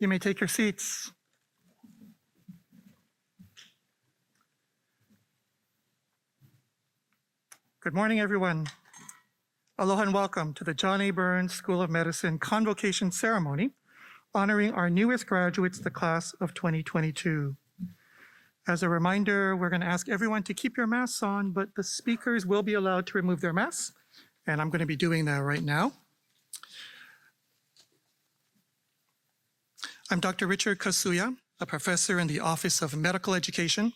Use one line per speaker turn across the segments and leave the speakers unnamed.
You may take your seats. Good morning, everyone. Aloha and welcome to the John A. Burns School of Medicine Convocation Ceremony, honoring our newest graduates, the class of 2022. As a reminder, we're going to ask everyone to keep your masks on, but the speakers will be allowed to remove their masks, and I'm going to be doing that right now. I'm Dr. Richard Kasuya, a professor in the Office of Medical Education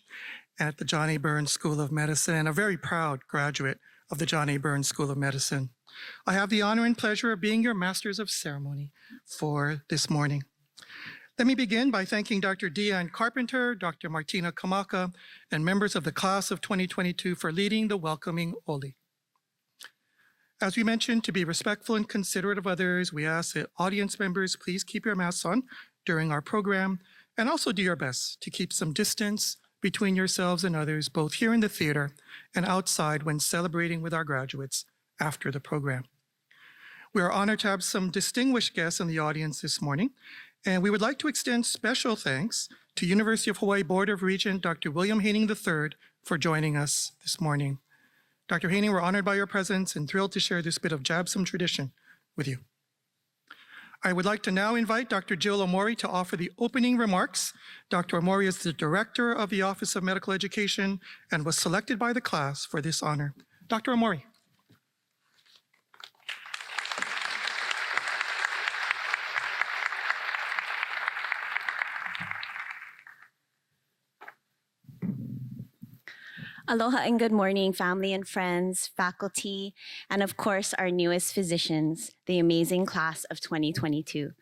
at the John A. Burns School of Medicine, and a very proud graduate of the John A. Burns School of Medicine. I have the honor and pleasure of being your Masters of Ceremony for this morning. Let me begin by thanking Dr. Deanne Carpenter, Dr. Martina Kamaka, and members of the class of 2022 for leading the welcoming Oli. As we mentioned, to be respectful and considerate of others, we ask that audience members please keep your masks on during our program, and also do your best to keep some distance between yourselves and others, both here in the theater and outside when celebrating with our graduates after the program. We are honored to have some distinguished guests in the audience this morning, and we would like to extend special thanks to University of Hawaii Board of Regents Dr. William Haining III for joining us this morning. Dr. Haining, we're honored by your presence and thrilled to share this bit of JABSOM tradition with you. I would like to now invite Dr. Jill Omori to offer the opening remarks. Dr. Omori is the Director of the Office of Medical Education and was selected by the class for this honor. Dr. Omori.
Aloha and good morning, family and friends, faculty, and of course, our newest physicians, the amazing class of 2022.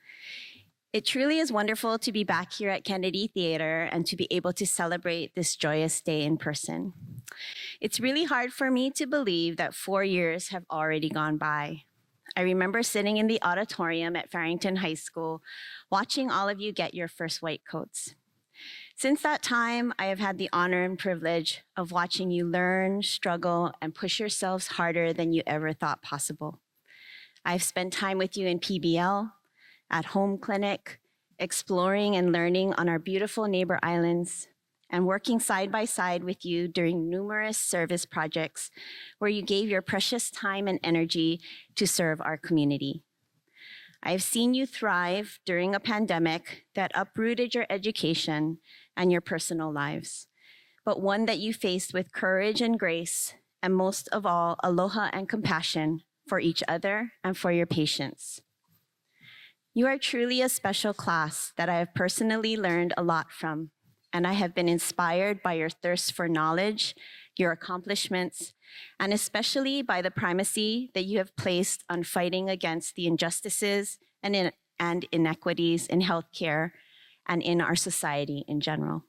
It truly is wonderful to be back here at Kennedy Theater and to be able to celebrate this joyous day in person. It's really hard for me to believe that 4 years have already gone by. I remember sitting in the auditorium at Farrington High School, watching all of you get your first white coats. Since that time, I have had the honor and privilege of watching you learn, struggle, and push yourselves harder than you ever thought possible. I've spent time with you in PBL, at home clinic, exploring and learning on our beautiful neighbor islands, and working side by side with you during numerous service projects where you gave your precious time and energy to serve our community. I've seen you thrive during a pandemic that uprooted your education and your personal lives, but one that you faced with courage and grace, and most of all, aloha and compassion for each other and for your patients. You are truly a special class that I have personally learned a lot from, and I have been inspired by your thirst for knowledge, your accomplishments, and especially by the primacy that you have placed on fighting against the injustices and inequities in healthcare and in our society in general.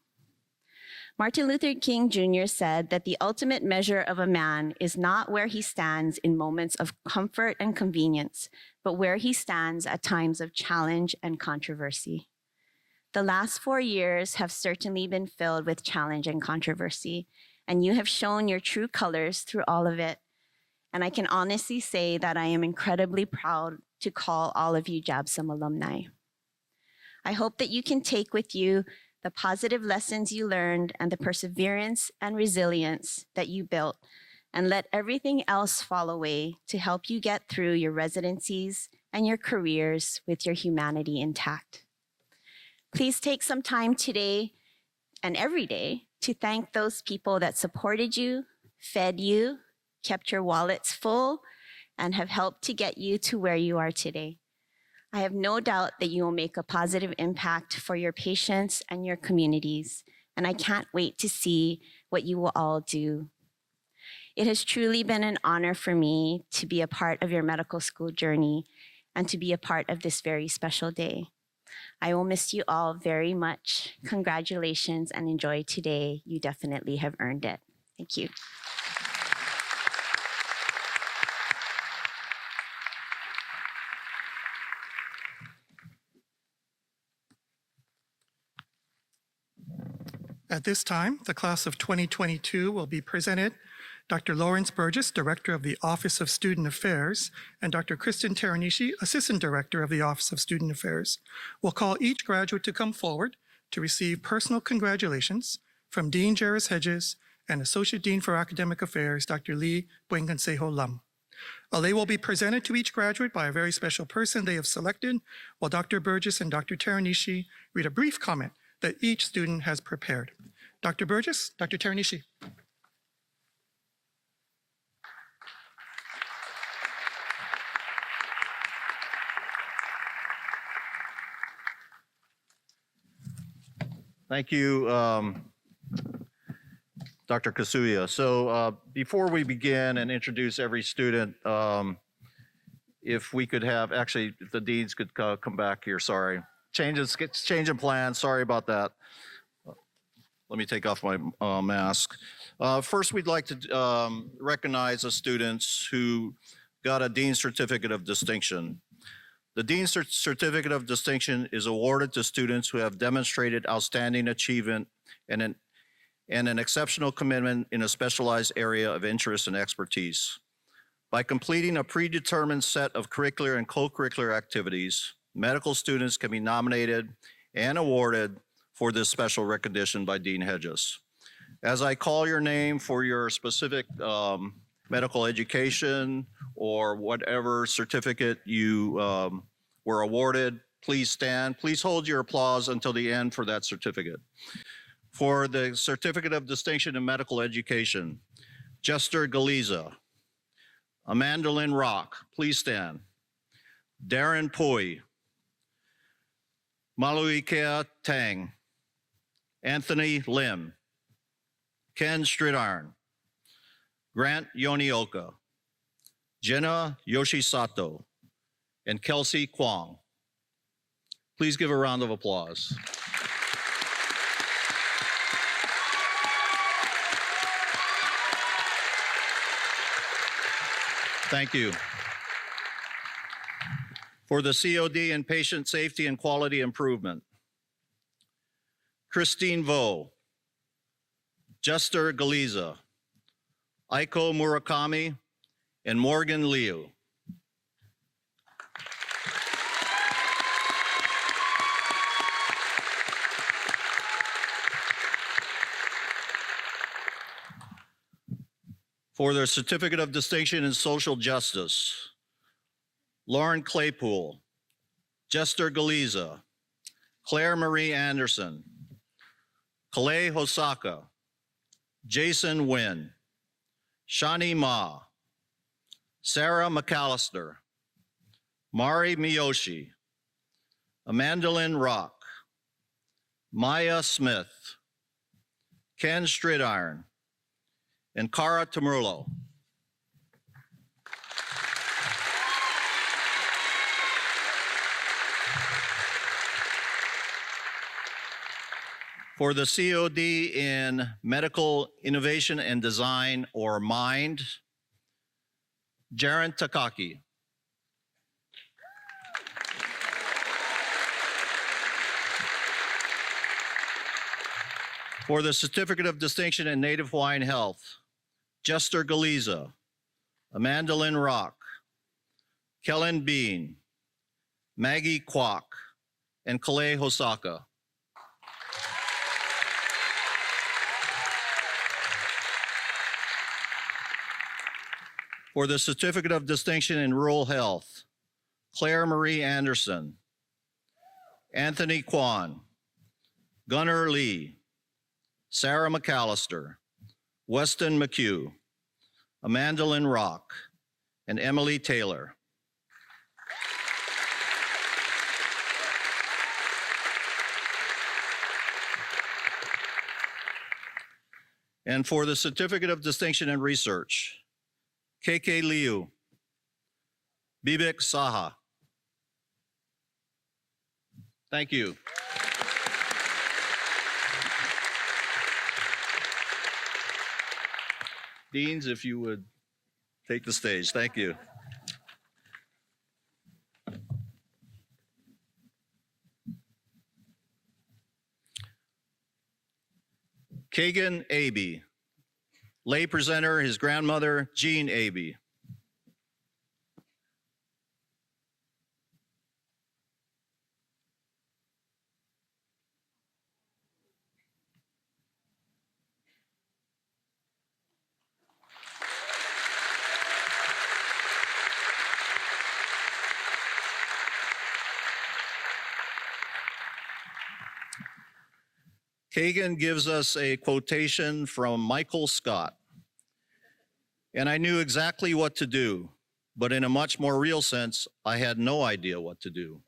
Martin Luther King Jr. said that the ultimate measure of a man is not where he stands in moments of comfort and convenience, but where he stands at times of challenge and controversy. The last 4 years have certainly been filled with challenge and controversy, and you have shown your true colors through all of it. And I can honestly say that I am incredibly proud to call all of you JABSOM alumni. I hope that you can take with you the positive lessons you learned and the perseverance and resilience that you built, and let everything else fall away to help you get through your residencies and your careers with your humanity intact. Please take some time today and every day to thank those people that supported you, fed you, kept your wallets full, and have helped to get you to where you are today. I have no doubt that you will make a positive impact for your patients and your communities, and I can't wait to see what you will all do. It has truly been an honor for me to be a part of your medical school journey and to be a part of this very special day. I will miss you all very much. Congratulations and enjoy today. You definitely have earned it. Thank you.
At this time, the class of 2022 will be presented Dr. Lawrence Burgess, Director of the Office of Student Affairs, and Dr. Kristen Teranishi, Assistant Director of the Office of Student Affairs, will call each graduate to come forward to receive personal congratulations from Dean Jarvis Hedges and Associate Dean for Academic Affairs, Dr. Lee Buenganseho Lam. A lei will be presented to each graduate by a very special person they have selected, while Dr. Burgess and Dr. Teranishi read a brief comment that each student has prepared. Dr. Burgess, Dr. Teranishi.
Thank you, Dr. Kasuya. So before we begin and introduce every student, if we could have, actually, if the deans could come back here, sorry. Change in plans, sorry about that. Let me take off my mask. First, we'd like to recognize the students who got a Dean's Certificate of Distinction. The Dean's Certificate of Distinction is awarded to students who have demonstrated outstanding achievement and an exceptional commitment in a specialized area of interest and expertise. By completing a predetermined set of curricular and co-curricular activities, medical students can be nominated and awarded for this special recognition by Dean Hedges. As I call your name for your specific medical education or whatever certificate you were awarded, please stand. Please hold your applause until the end for that certificate. For the Certificate of Distinction in Medical Education, Jester Galiza, Amanda Lynn Rock, please stand. Darren Pui, Maluikea Tang, Anthony Lim, Ken Stridarn, Grant Yonioka, Jenna Yoshisato, and Kelsey Kwong. Please give a round of applause. Thank you. For the COD in Patient Safety and Quality Improvement, Christine Vo, Jester Galiza, Aiko Murakami, and Morgan Liu. For their Certificate of Distinction in Social Justice, Lauren Claypool, Jester Galiza, Claire Marie Anderson, Kalei Hosaka, Jason Wynn, Shani Ma, Sarah McAllister, Mari Miyoshi, Amanda Lynn Rock, Maya Smith, Ken Stridarn, and Cara Tamurlo. For the COD in Medical Innovation and Design, or MIND, Jaren Takaki. For the Certificate of Distinction in Native Hawaiian Health, Jester Galiza, Amanda Lynn Rock, Kellen Bean, Maggie Kwok, and Kalei Hosaka. For the Certificate of Distinction in Rural Health, Claire Marie Anderson, Anthony Kwan, Gunnar Lee, Sarah McAllister, Weston McHugh, Amanda Lynn Rock, and Emily Taylor. And for the Certificate of Distinction in Research, KK Liu, Bibek Saha. Thank you. Deans, if you would take the stage. Thank you. Kagan Aby, Lay presenter, his grandmother, Jean Abey. Kagan gives us a quotation from Michael Scott. And I knew exactly what to do, but in a much more real sense, I had no idea what to do.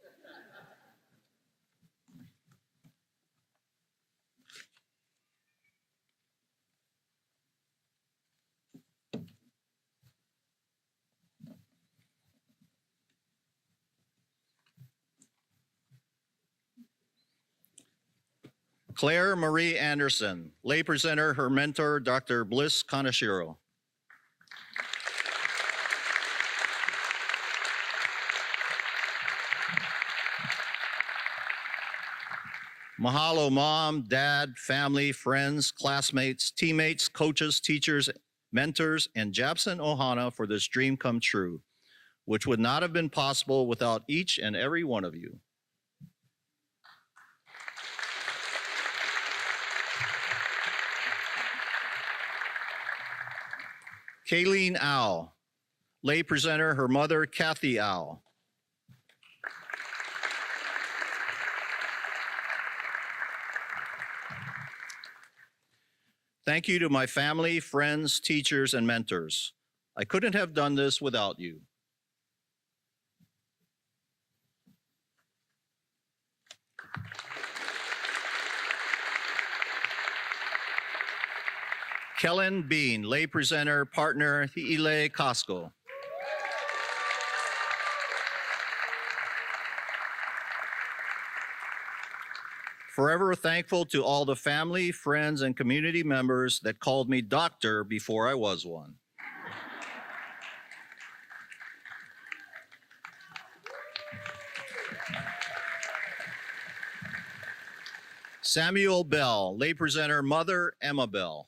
Claire Marie Anderson, lay presenter, her mentor, Dr. Bliss Kaneshiro. Mahalo, mom, dad, family, friends, classmates, teammates, coaches, teachers, mentors, and JABSOM Ohana for this dream come true, which would not have been possible without each and every one of you. Kayleen Au, lay presenter, her mother, Kathy Au. Thank you to my family, friends, teachers, and mentors. I couldn't have done this without you. Kellen Bean, lay presenter, partner, Hi'ile Casco. Forever thankful to all the family, friends, and community members that called me doctor before I was one. Samuel Bell, lay presenter, mother, Emma Bell.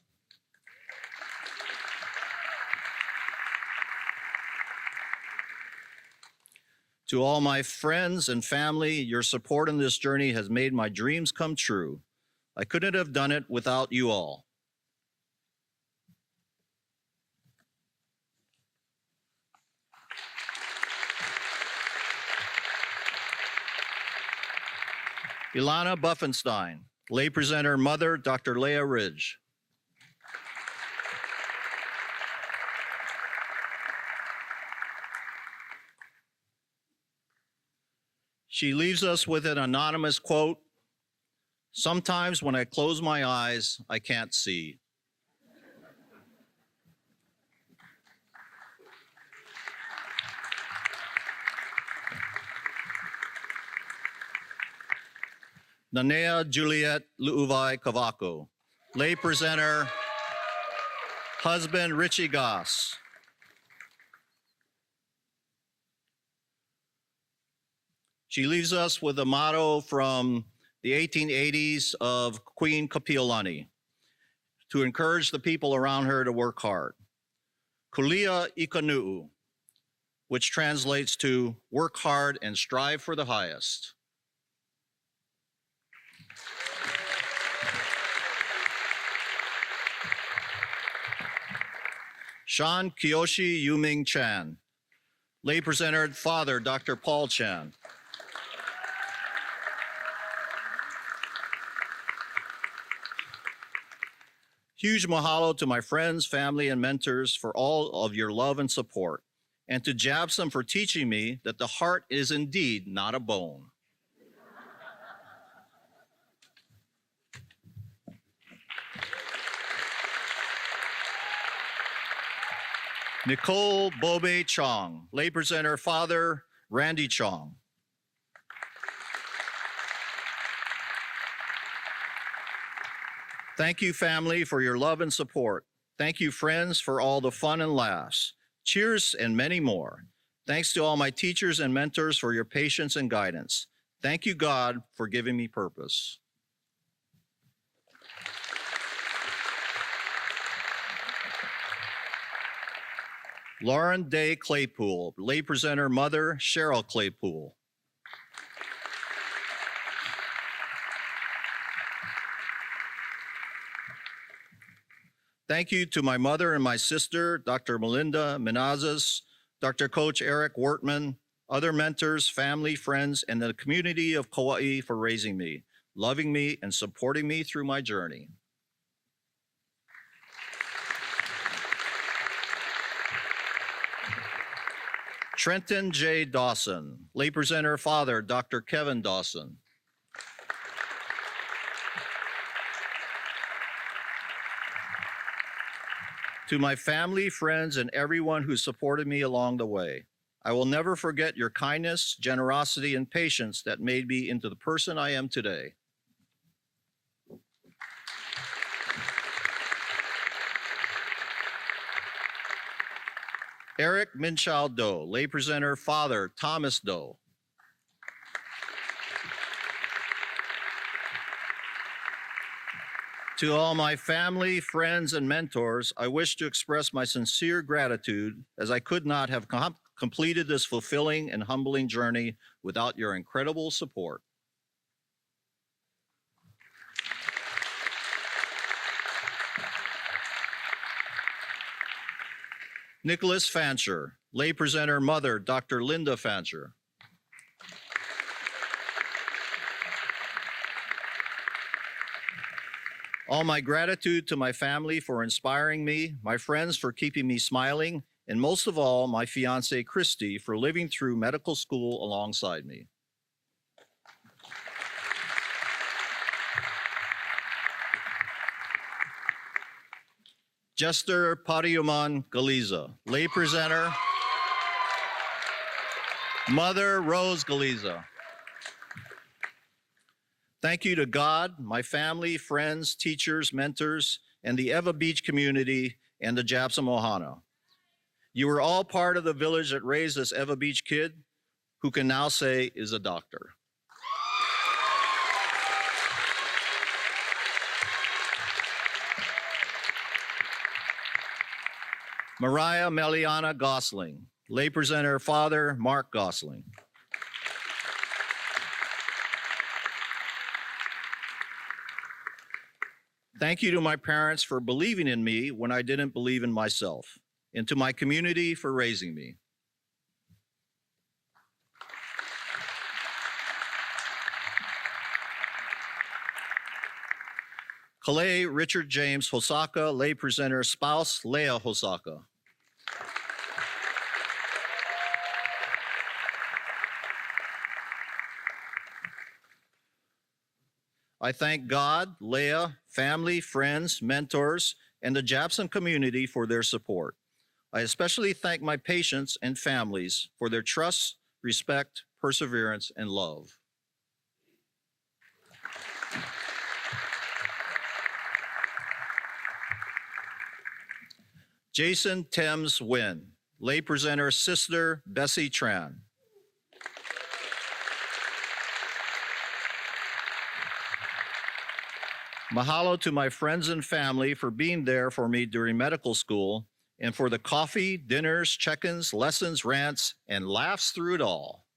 To all my friends and family, your support in this journey has made my dreams come true. I couldn't have done it without you all. Ilana Buffenstein, lay presenter, mother, Dr. Leah Ridge. She leaves us with an anonymous quote, "Sometimes when I close my eyes, I can't see." Nanea Juliet Luuvai Kavako, lay presenter, husband Richie Goss. She leaves us with a motto from the 1880s of Queen Kapiolani to encourage the people around her to work hard. Kulia Ikanu'u, which translates to work hard and strive for the highest. Sean Kiyoshi Yuming Chan, lay presenter, father, Dr. Paul Chan. Huge mahalo to my friends, family, and mentors for all of your love and support, and to JABSOM for teaching me that the heart is indeed not a bone. Nicole Bobe Chong, lay presenter, father, Randy Chong. Thank you, family, for your love and support. Thank you, friends, for all the fun and laughs. Cheers and many more. Thanks to all my teachers and mentors for your patience and guidance. Thank you, God, for giving me purpose. Lauren Day Claypool, lay presenter Mother Cheryl Claypool. Thank you to my mother and my sister, Dr. Melinda Menazes, Dr. Coach Eric Wortman, other mentors, family, friends, and the community of Kauai for raising me, loving me, and supporting me through my journey. Trenton J. Dawson, lay presenter Father, Dr. Kevin Dawson. To my family, friends, and everyone who supported me along the way, I will never forget your kindness, generosity, and patience that made me into the person I am today. Eric Minchow Doe, lay presenter Father Thomas Doe. To all my family, friends, and mentors, I wish to express my sincere gratitude, as I could not have completed this fulfilling and humbling journey without your incredible support. Nicholas Fancher, lay presenter Mother Dr. Linda Fancher. All my gratitude to my family for inspiring me, my friends for keeping me smiling, and most of all, my fiancée, Christy, for living through medical school alongside me. Jester Pariuman Galiza, lay presenter, Mother Rose Galiza. Thank you to God, my family, friends, teachers, mentors, and the Eva Beach community and the JABSOM Ohana. You were all part of the village that raised this Eva Beach kid, who can now say is a doctor. Mariah Meliana Gosling, lay presenter Father Mark Gosling. Thank you to my parents for believing in me when I didn't believe in myself, and to my community for raising me. Kalei Richard James Hosaka, lay presenter spouse Leah Hosaka. I thank God, Leah, family, friends, mentors, and the JABSOM community for their support. I especially thank my patients and families for their trust, respect, perseverance, and love. Jason Thames Wynn, lay presenter Sister Bessie Tran. Mahalo to my friends and family for being there for me during medical school, and for the coffee, dinners, check-ins, lessons, rants, and laughs through it all.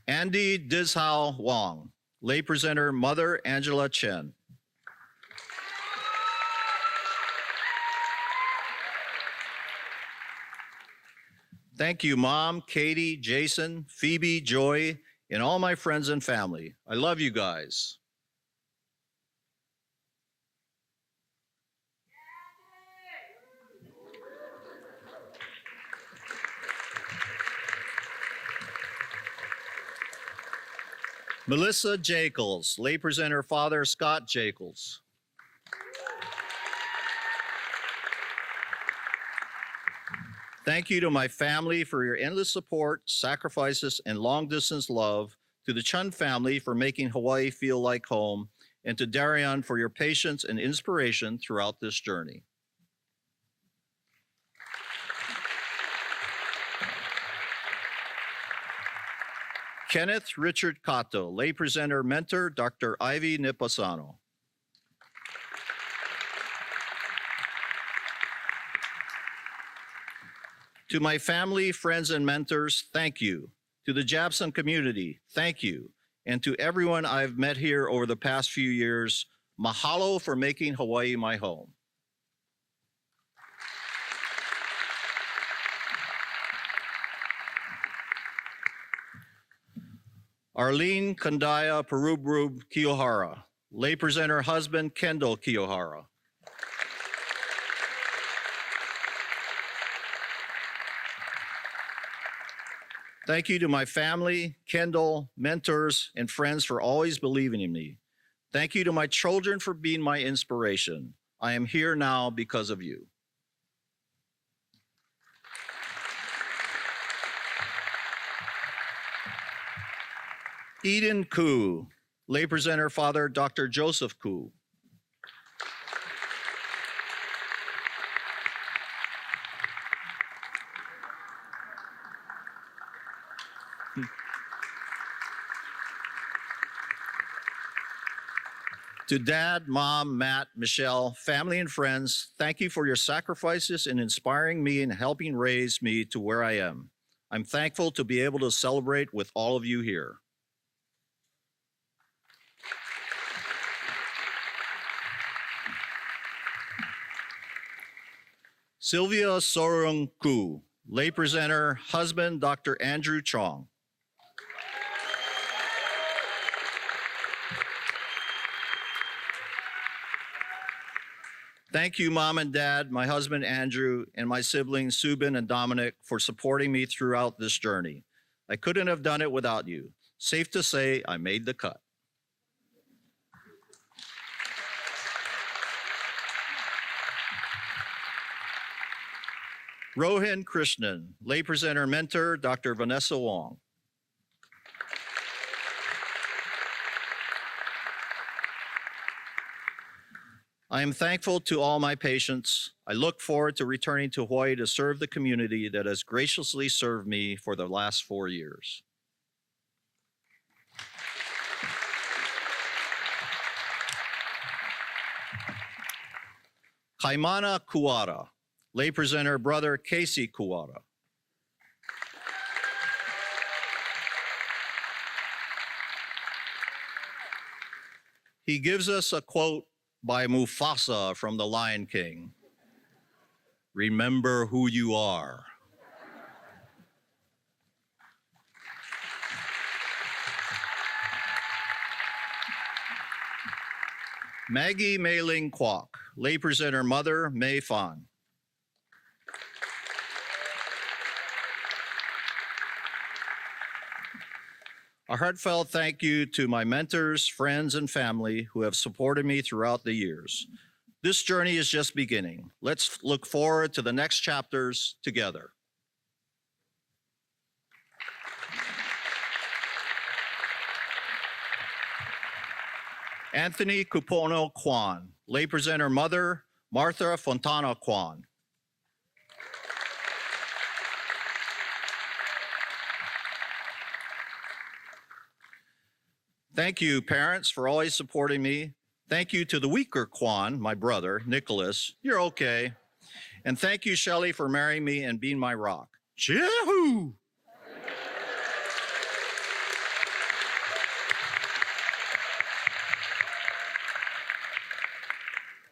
Andy Dizhao Wong, lay presenter Mother Angela Chen. Thank you, Mom, Katie, Jason, Phoebe, Joy, and all my friends and family. I love you guys. Melissa Jacels, lay presenter Father Scott Jacels. Thank you to my family for your endless support, sacrifices, and long-distance love, to the Chun family for making Hawaii feel like home, and to Darian for your patience and inspiration throughout this journey. Kenneth Richard Cato, lay presenter, mentor, Dr. Ivy Nipasano. To my family, friends, and mentors, thank you. To the JABSOM community, thank you. And to everyone I've met here over the past few years, mahalo for making Hawaii my home. Arlene Kandaya Perubrub Kiyohara, lay presenter husband Kendall Kiyohara. Thank you to my family, Kendall, mentors, and friends for always believing in me. Thank you to my children for being my inspiration. I am here now because of you. Eden Koo, lay presenter Father Dr. Joseph Koo. To Dad, Mom, Matt, Michelle, family, and friends, thank you for your sacrifices in inspiring me and helping raise me to where I am. I'm thankful to be able to celebrate with all of you here. Sylvia Sorung Koo, lay presenter, husband Dr. Andrew Chong. Thank you, Mom and Dad, my husband Andrew, and my siblings Subin and Dominic for supporting me throughout this journey. I couldn't have done it without you. Safe to say, I made the cut. Rohin Krishnan, lay presenter mentor, Dr. Vanessa Wong. I am thankful to all my patients. I look forward to returning to Hawaii to serve the community that has graciously served me for the last 4 years. Kaimana Kuara, lay presenter brother Casey Kuara. He gives us a quote by Mufasa from The Lion King. Remember who you are. Maggie Mei-Ling Kwok, lay presenter mother Mei Fan. A heartfelt thank you to my mentors, friends, and family who have supported me throughout the years. This journey is just beginning. Let's look forward to the next chapters together. Anthony Kupono Kwan, lay presenter mother Martha Fontana Kwan. Thank you, parents, for always supporting me. Thank you to the weaker Kwan, my brother, Nicholas. You're okay. And thank you, Shelley, for marrying me and being my rock. Yahoo!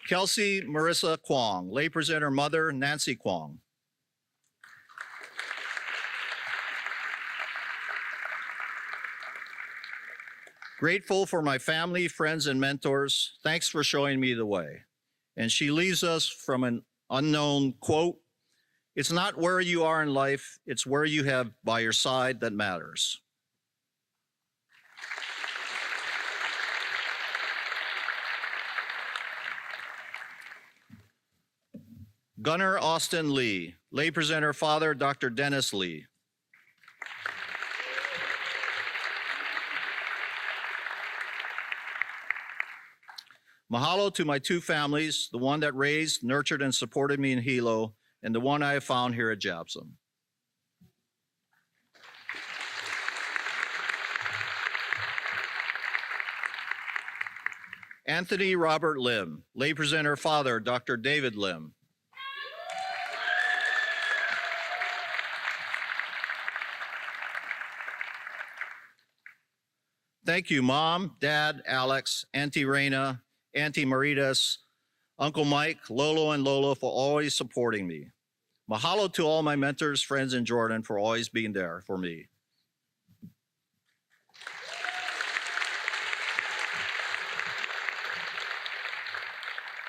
Kelsey Marissa Kwong, lay presenter mother Nancy Kwong. Grateful for my family, friends, and mentors. Thanks for showing me the way. And she leaves us from an unknown quote. It's not where you are in life, it's where you have by your side that matters. Gunnar Austin Lee, lay presenter father Dr. Dennis Lee. Mahalo to my two families, the one that raised, nurtured, and supported me in Hilo, and the one I have found here at JABSOM. Anthony Robert Lim, lay presenter father, Dr. David Lim. Thank you, Mom, Dad, Alex, Auntie Reina, Auntie Maritas, Uncle Mike, Lolo, and Lola for always supporting me. Mahalo to all my mentors, friends, and Jordan for always being there for me.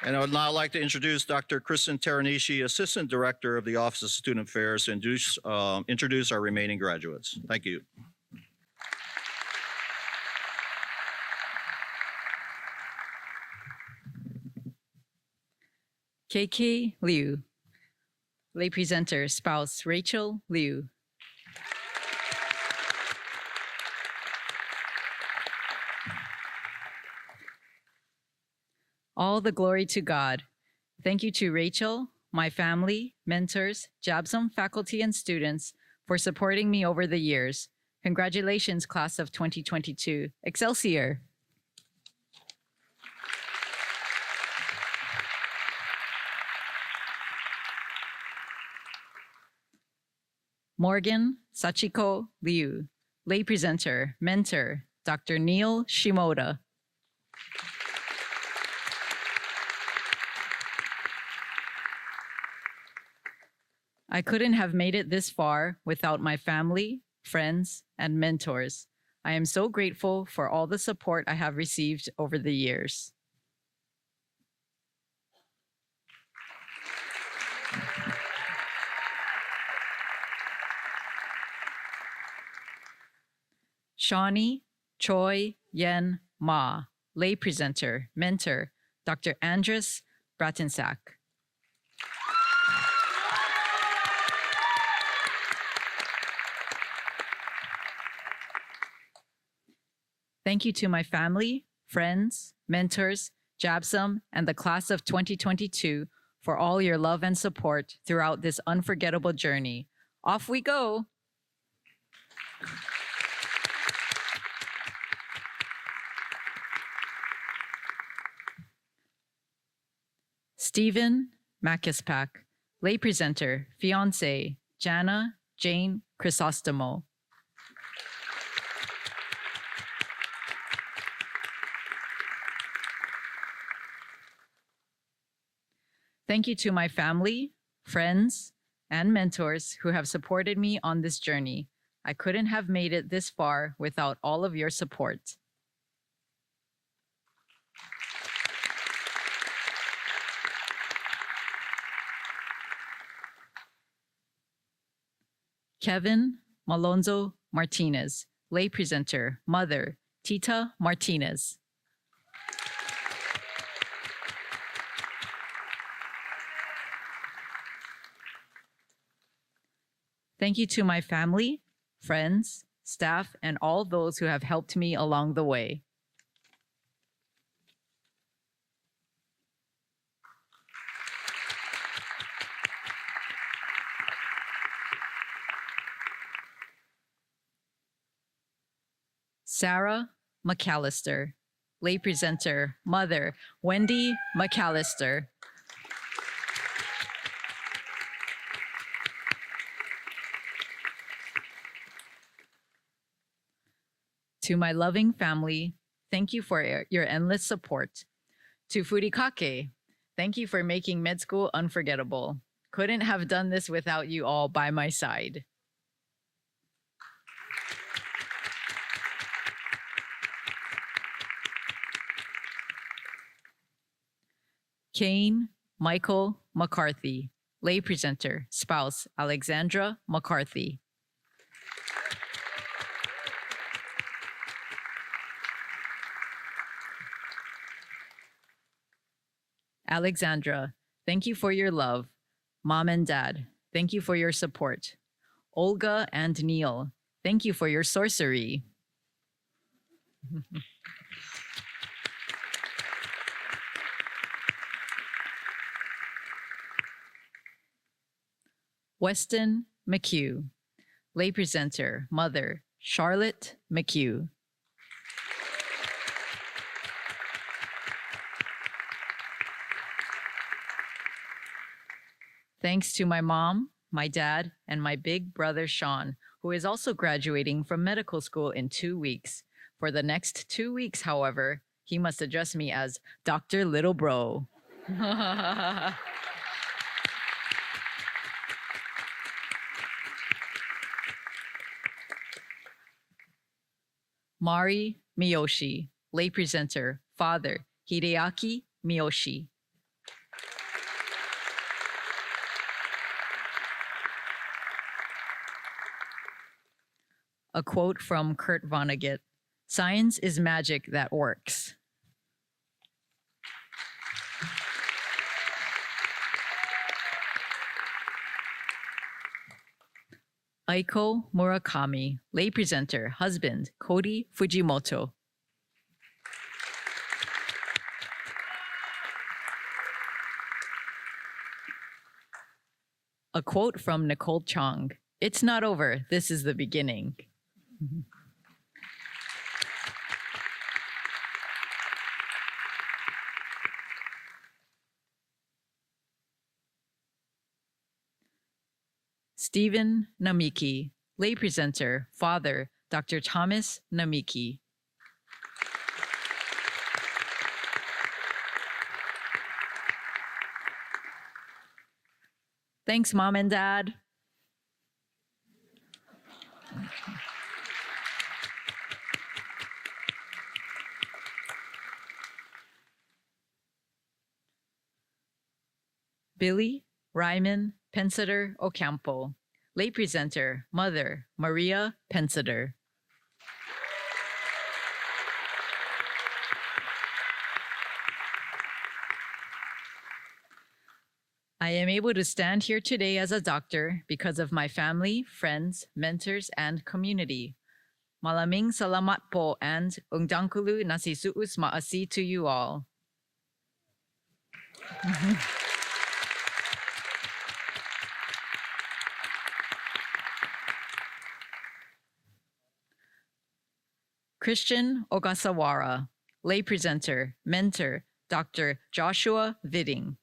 And I would now like to introduce Dr. Kristen Teranishi, Assistant Director of the Office of Student Affairs, to introduce our remaining graduates. Thank you.
KK Liu, lay presenter, spouse Rachel Liu. All the glory to God. Thank you to Rachel, my family, mentors, JABSOM faculty and students for supporting me over the years. Congratulations, class of 2022. Excelsior! Morgan Sachiko Liu, lay presenter, mentor, Dr. Neil Shimoda. I couldn't have made it this far without my family, friends, and mentors. I am so grateful for all the support I have received over the years. Shawnee Choi Yen Ma, lay presenter, mentor, Dr. Andres Bratensack. Thank you to my family, friends, mentors, JABSOM, and the class of 2022 for all your love and support throughout this unforgettable journey. Off we go! Stephen Makispak, lay presenter, fiance, Jana Jane Chrysostomo. Thank you to my family, friends, and mentors who have supported me on this journey. I couldn't have made it this far without all of your support. Kevin Malonzo Martinez, lay presenter, mother, Tita Martinez. Thank you to my family, friends, staff, and all those who have helped me along the way. Sarah McAllister, lay presenter, mother, Wendy McAllister. To my loving family, thank you for your endless support. To Furikake, thank you for making med school unforgettable. Couldn't have done this without you all by my side. Kane Michael McCarthy, lay presenter, spouse Alexandra McCarthy. Alexandra, thank you for your love. Mom and Dad, thank you for your support. Olga and Neil, thank you for your sorcery. Weston McHugh, lay presenter, mother, Charlotte McHugh. Thanks to my mom, my dad, and my big brother Sean, who is also graduating from medical school in 2 weeks. For the next 2 weeks, however, he must address me as Dr. Little Bro. Mari Miyoshi, lay presenter, Father Hideaki Miyoshi. A quote from Kurt Vonnegut: "Science is magic that works." Aiko Murakami, lay presenter, husband Kodi Fujimoto. A quote from Nicole Chong: "It's not over, this is the beginning." Stephen Namiki, lay presenter, Father Dr. Thomas Namiki. Thanks, Mom and Dad. Billy Ryman Pensider Ocampo, lay presenter, Mother Maria Pensider. I am able to stand here today as a doctor because of my family, friends, mentors, and community. Malaming salamat po and ungdangkulu nasisuus maasi to you all. Christian Ogasawara, lay presenter, mentor, Dr. Joshua Vidding.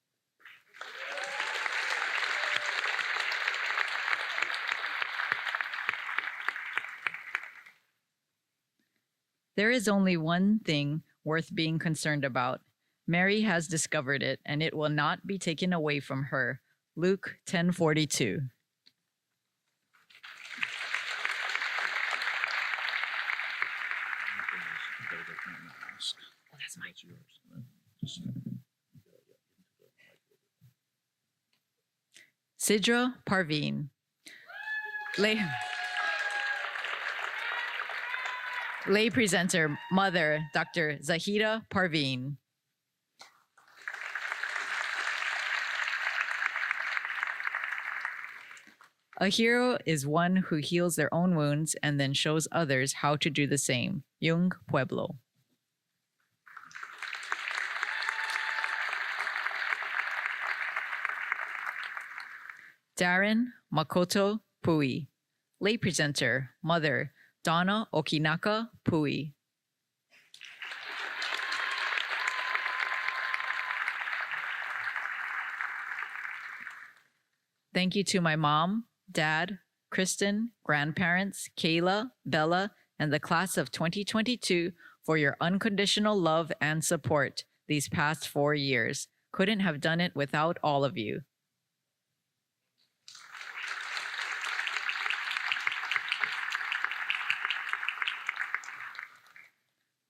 There is only one thing worth being concerned about. Mary has discovered it, and it will not be taken away from her. Luke 10:42. Sidra Parveen, lay presenter, Mother Dr. Zahida Parveen. A hero is one who heals their own wounds and then shows others how to do the same. Yung Pueblo. Darren Makoto Pui, lay presenter, Mother Donna Okinaka Pui. Thank you to my mom, dad, Kristen, grandparents, Kayla, Bella, and the class of 2022 for your unconditional love and support these past 4 years. Couldn't have done it without all of you.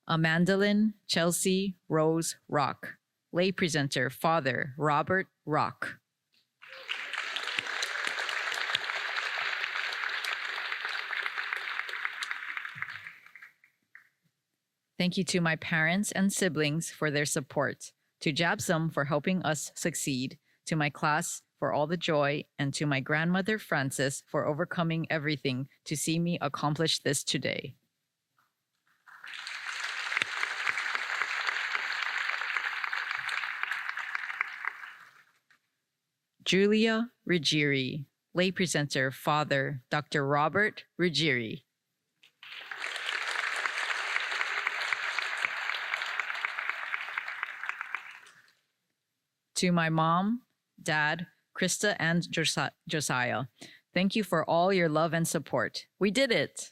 Amandalyn Chelsea Rose Rock, lay presenter, Father Robert Rock. Thank you to my parents and siblings for their support, to JABSOM for helping us succeed, to my class for all the joy, and to my grandmother Frances for overcoming everything to see me accomplish this today. Julia Ruggieri, lay presenter, Father Dr. Robert Ruggieri. To my mom, dad, Krista and Josiah. Thank you for all your love and support. We did it.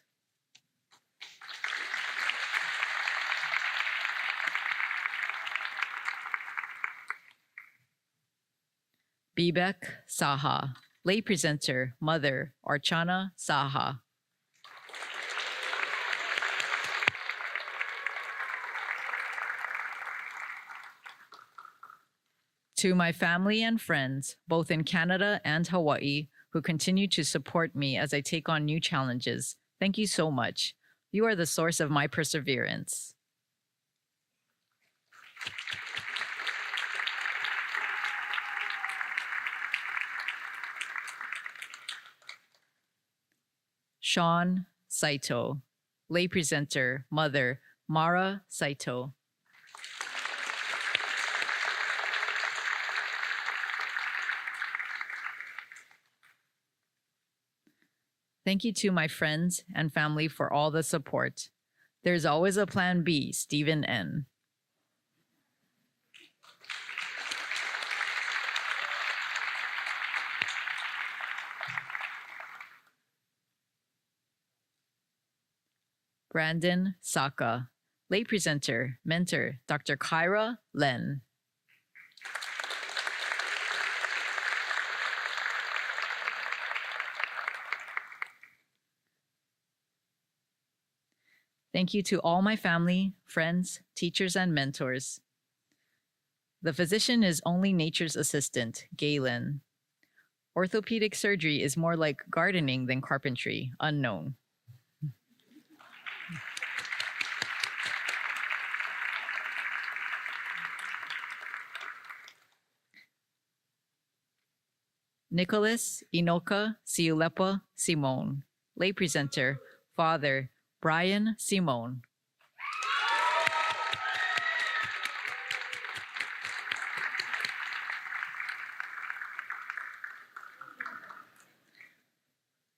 Bibek Saha, lay presenter, Mother Archana Saha. To my family and friends, both in Canada and Hawaii, who continue to support me as I take on new challenges, thank you so much. You are the source of my perseverance. Sean Saito, lay presenter, Mother Mara Saito. Thank you to my friends and family for all the support. There's always a plan B, Stephen N. Brandon Saka, lay presenter, mentor, Dr. Kyra Len. Thank you to all my family, friends, teachers, and mentors. The physician is only nature's assistant, Galen. Orthopedic surgery is more like gardening than carpentry, unknown. Nicholas Inoka Siulepa Simone, lay presenter, Father Brian Simone.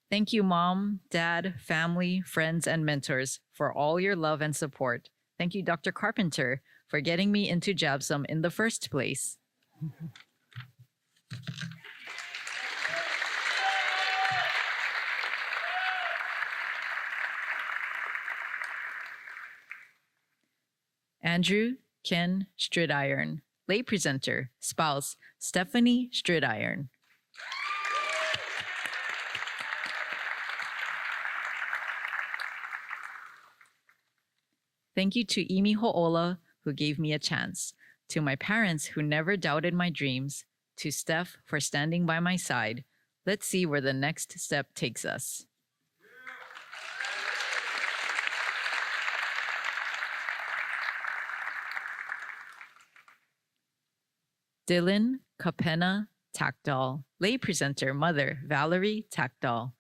Thank you, Mom, Dad, family, friends, and mentors for all your love and support. Thank you, Dr. Carpenter, for getting me into JABSOM in the first place. Andrew Ken Stridiron, lay presenter, spouse Stephanie Stridiron. Thank you to Imi Ho'ola, who gave me a chance, to my parents who never doubted my dreams, to Steph for standing by my side. Let's see where the next step takes us. Dylan Kapena Takdal, lay presenter, Mother Valerie Takdal.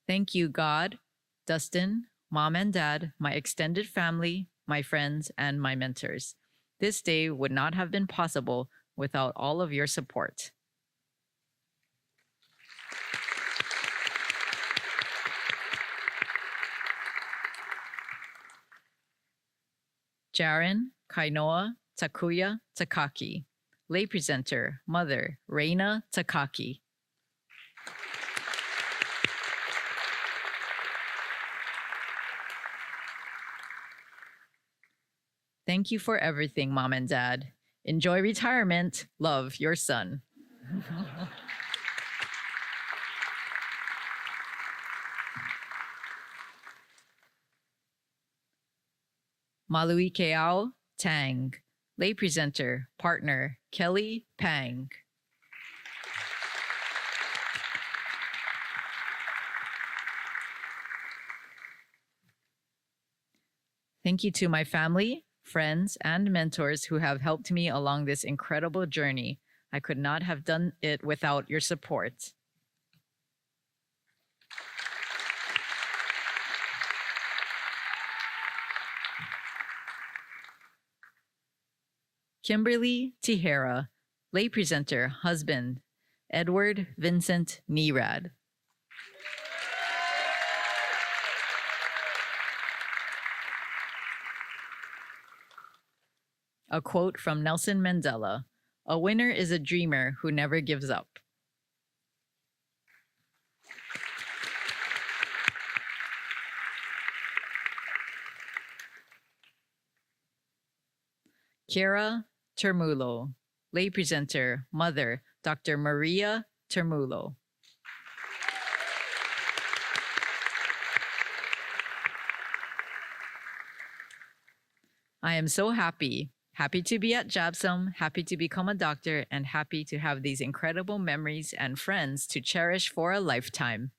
Thank you, God, Dustin, Mom and Dad, my extended family, my friends, and my mentors. This day would not have been possible without all of your support. Jaren Kainoa Takuya Takaki, lay presenter, Mother Reina Takaki. Thank you for everything, Mom and Dad. Enjoy retirement. Love, your son. Malui Keao Tang, lay presenter, partner Kelly Pang. Thank you to my family, friends, and mentors who have helped me along this incredible journey. I could not have done it without your support. Kimberly Tihera, lay presenter, husband, Edward Vincent Nerad. A quote from Nelson Mandela: "A winner is a dreamer who never gives up." Kira Termulo, lay presenter, mother, Dr. Maria Termulo. I am so happy to be at JABSOM, happy to become a doctor, and happy to have these incredible memories and friends to cherish for a lifetime.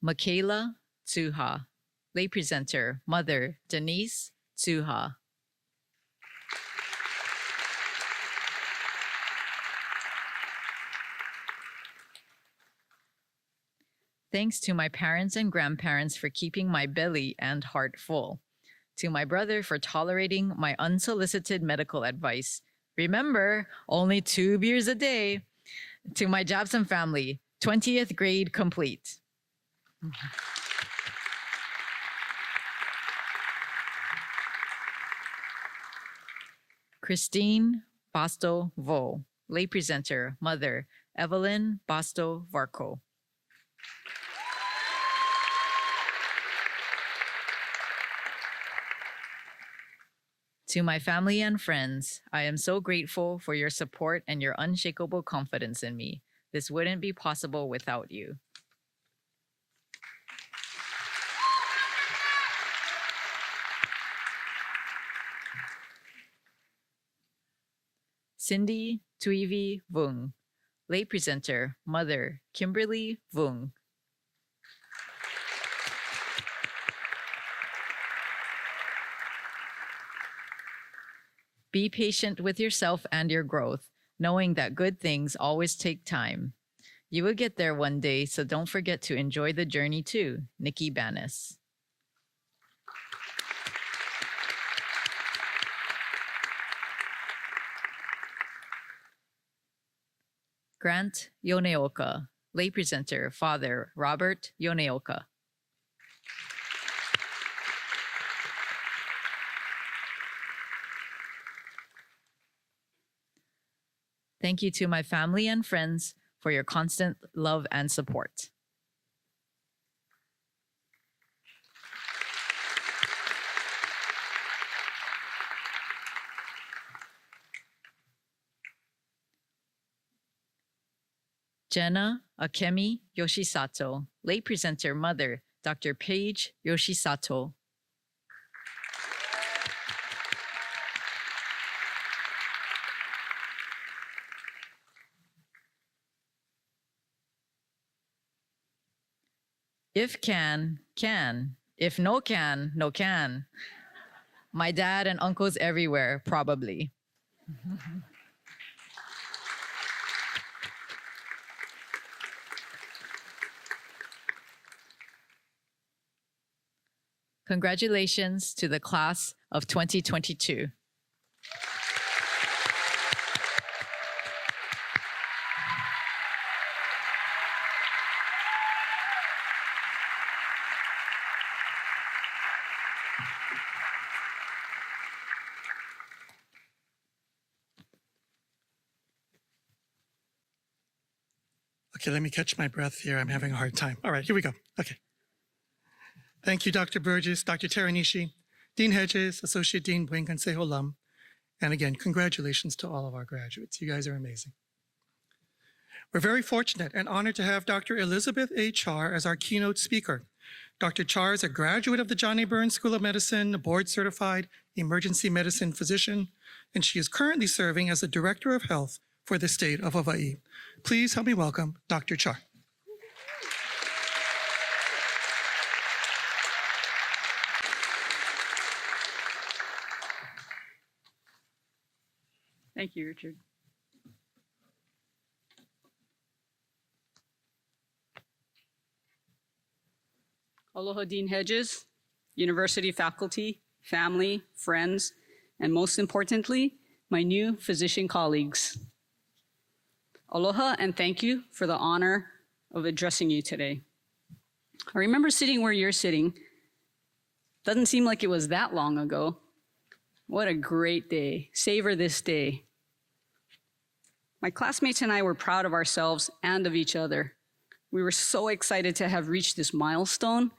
Michaela Tsuha, lay presenter, mother, Denise Tsuha. Thanks to my parents and grandparents for keeping my belly and heart full. To my brother for tolerating my unsolicited medical advice. Remember, only 2 beers a day. To my JABSOM family, 20th grade complete. Christine Basto Vo, lay presenter, mother, Evelyn Basto Varco. To my family and friends, I am so grateful for your support and your unshakable confidence in me. This wouldn't be possible without you. Cindy Tuivi Vung, lay presenter, mother, Kimberly Vung. Be patient with yourself and your growth, knowing that good things always take time. You will get there one day, so don't forget to enjoy the journey too. Nikki Banis. Grant Yoneoka, lay presenter, father, Robert Yoneoka. Thank you to my family and friends for your constant love and support. Jenna Akemi Yoshisato, lay presenter, mother, Dr. Paige Yoshisato. If can, can. If no can, no can. My dad and uncles everywhere, probably. Congratulations to the class of 2022.
Okay, let me catch my breath here. I'm having a hard time. All right, here we go. Okay. Thank you, Dr. Burgess, Dr. Teranishi, Dean Hedges, Associate Dean Bwing Consejo Lam. And again, congratulations to all of our graduates. You guys are amazing. We're very fortunate and honored to have Dr. Elizabeth A. Char as our keynote speaker. Dr. Char is a graduate of the Johnny Burns School of Medicine, a board-certified emergency medicine physician, and she is currently serving as the Director of Health for the state of Hawaii. Please help me welcome Dr. Char.
Thank you, Richard. Aloha, Dean Hedges, university faculty, family, friends, and most importantly, my new physician colleagues. Aloha and thank you for the honor of addressing you today. I remember sitting where you're sitting. Doesn't seem like it was that long ago. What a great day. Savor this day. My classmates and I were proud of ourselves and of each other. We were so excited to have reached this milestone,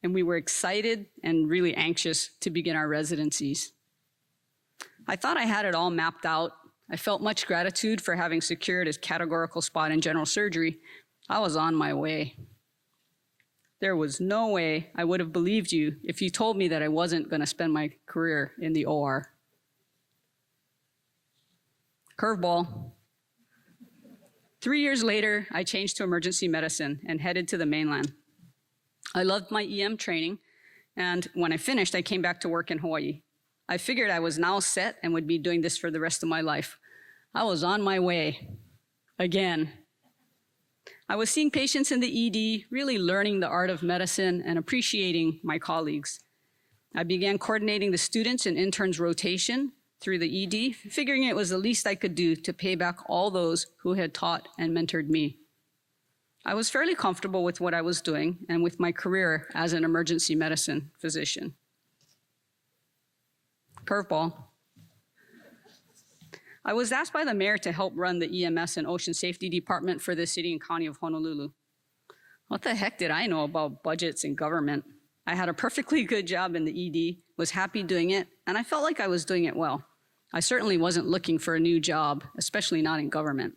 and we were excited and really anxious to begin our residencies. I thought I had it all mapped out. I felt much gratitude for having secured a categorical spot in general surgery. I was on my way. There was no way I would have believed you if you told me that I wasn't going to spend my career in the OR. Curveball. 3 years later, I changed to emergency medicine and headed to the mainland. I loved my EM training, and when I finished, I came back to work in Hawaii. I figured I was now set and would be doing this for the rest of my life. I was on my way. Again. I was seeing patients in the ED, really learning the art of medicine and appreciating my colleagues. I began coordinating the students and interns rotation through the ED, figuring it was the least I could do to pay back all those who had taught and mentored me. I was fairly comfortable with what I was doing and with my career as an emergency medicine physician. Curveball. I was asked by the mayor to help run the EMS and Ocean Safety Department for the city and county of Honolulu. What the heck did I know about budgets and government? I had a perfectly good job in the ED, was happy doing it, and I felt like I was doing it well. I certainly wasn't looking for a new job, especially not in government.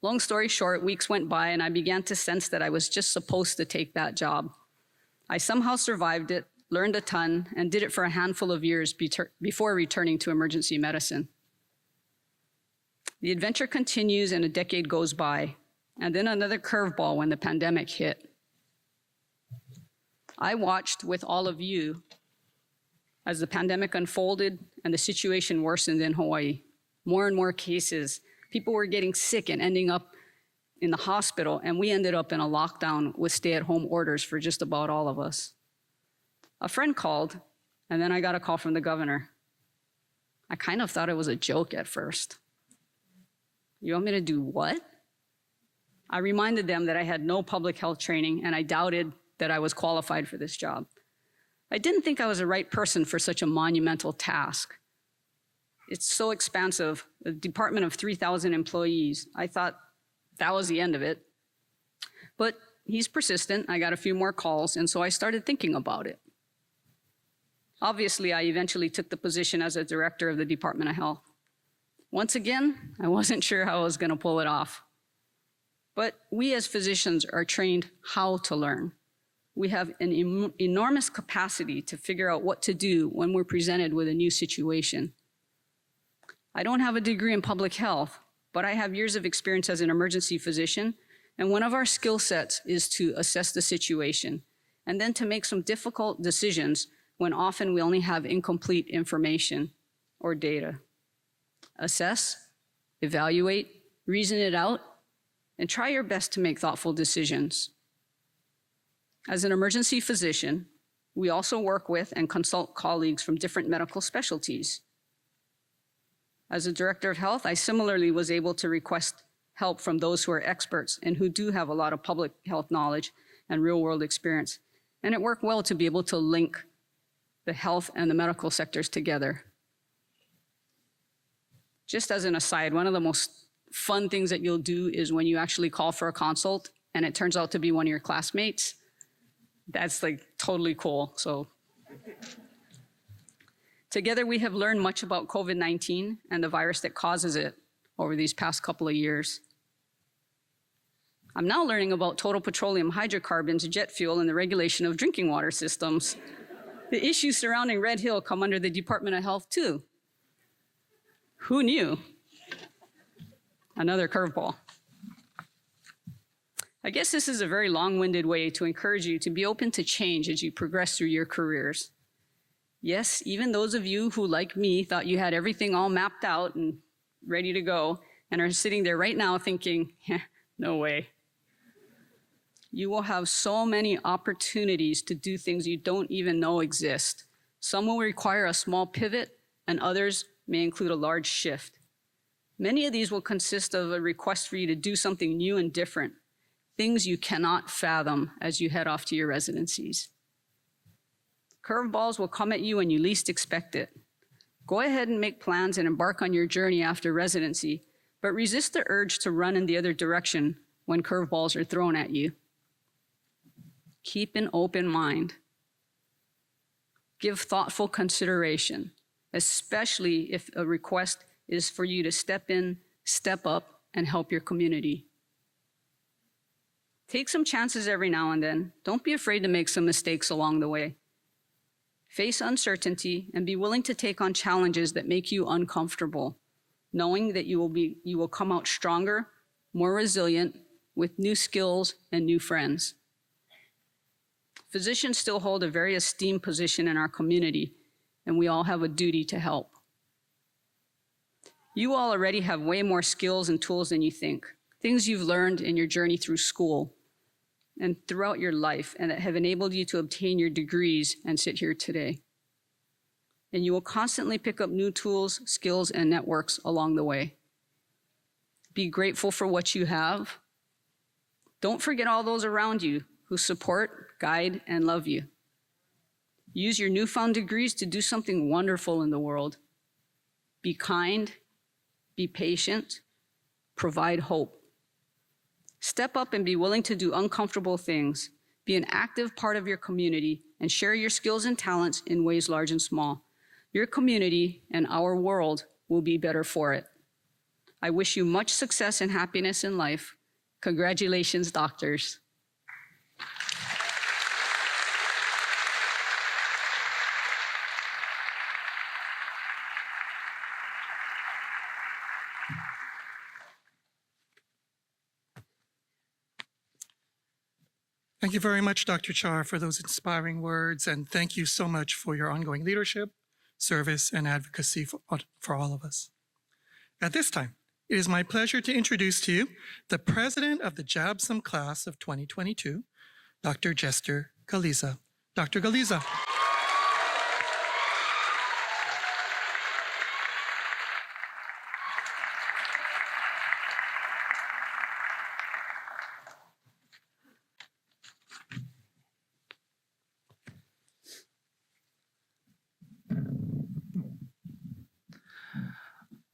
Long story short, weeks went by and I began to sense that I was just supposed to take that job. I somehow survived it, learned a ton, and did it for a handful of years before returning to emergency medicine. The adventure continues and a decade goes by, and then another curveball when the pandemic hit. I watched with all of you as the pandemic unfolded and the situation worsened in Hawaii. More and more cases. People were getting sick and ending up in the hospital, and we ended up in a lockdown with stay-at-home orders for just about all of us. A friend called, and then I got a call from the governor. I kind of thought it was a joke at first. You want me to do what? I reminded them that I had no public health training, and I doubted that I was qualified for this job. I didn't think I was the right person for such a monumental task. It's so expansive, a department of 3,000 employees. I thought that was the end of it. But he's persistent. I got a few more calls, and so I started thinking about it. Obviously, I eventually took the position as a director of the Department of Health. Once again, I wasn't sure how I was going to pull it off. But we as physicians are trained how to learn. We have an enormous capacity to figure out what to do when we're presented with a new situation. I don't have a degree in public health, but I have years of experience as an emergency physician, and one of our skill sets is to assess the situation and then to make some difficult decisions when often we only have incomplete information or data. Assess, evaluate, reason it out, and try your best to make thoughtful decisions. As an emergency physician, we also work with and consult colleagues from different medical specialties. As a director of health, I similarly was able to request help from those who are experts and who do have a lot of public health knowledge and real-world experience. And it worked well to be able to link the health and the medical sectors together. Just as an aside, one of the most fun things that you'll do is when you actually call for a consult and it turns out to be one of your classmates. That's like totally cool. So together we have learned much about COVID-19 and the virus that causes it over these past couple of years. I'm now learning about total petroleum hydrocarbons, jet fuel, and the regulation of drinking water systems. The issues surrounding Red Hill come under the Department of Health too. Who knew? Another curveball. I guess this is a very long-winded way to encourage you to be open to change as you progress through your careers. Yes, even those of you who, like me, thought you had everything all mapped out and ready to go and are sitting there right now thinking, no way. You will have so many opportunities to do things you don't even know exist. Some will require a small pivot, and others may include a large shift. Many of these will consist of a request for you to do something new and different, things you cannot fathom as you head off to your residencies. Curveballs will come at you when you least expect it. Go ahead and make plans and embark on your journey after residency, but resist the urge to run in the other direction when curveballs are thrown at you. Keep an open mind. Give thoughtful consideration, especially if a request is for you to step in, step up, and help your community. Take some chances every now and then. Don't be afraid to make some mistakes along the way. Face uncertainty and be willing to take on challenges that make you uncomfortable, knowing that you will come out stronger, more resilient, with new skills and new friends. Physicians still hold a very esteemed position in our community, and we all have a duty to help. You all already have way more skills and tools than you think, things you've learned in your journey through school and throughout your life, and that have enabled you to obtain your degrees and sit here today. And you will constantly pick up new tools, skills, and networks along the way. Be grateful for what you have. Don't forget all those around you who support, guide, and love you. Use your newfound degrees to do something wonderful in the world. Be kind, be patient, provide hope. Step up and be willing to do uncomfortable things. Be an active part of your community and share your skills and talents in ways large and small. Your community and our world will be better for it. I wish you much success and happiness in life. Congratulations, doctors.
Thank you very much, Dr. Char, for those inspiring words, and thank you so much for your ongoing leadership, service, and advocacy for all of us. At this time, it is my pleasure to introduce to you the president of the JABSOM class of 2022, Dr. Jester Galiza. Dr. Galiza.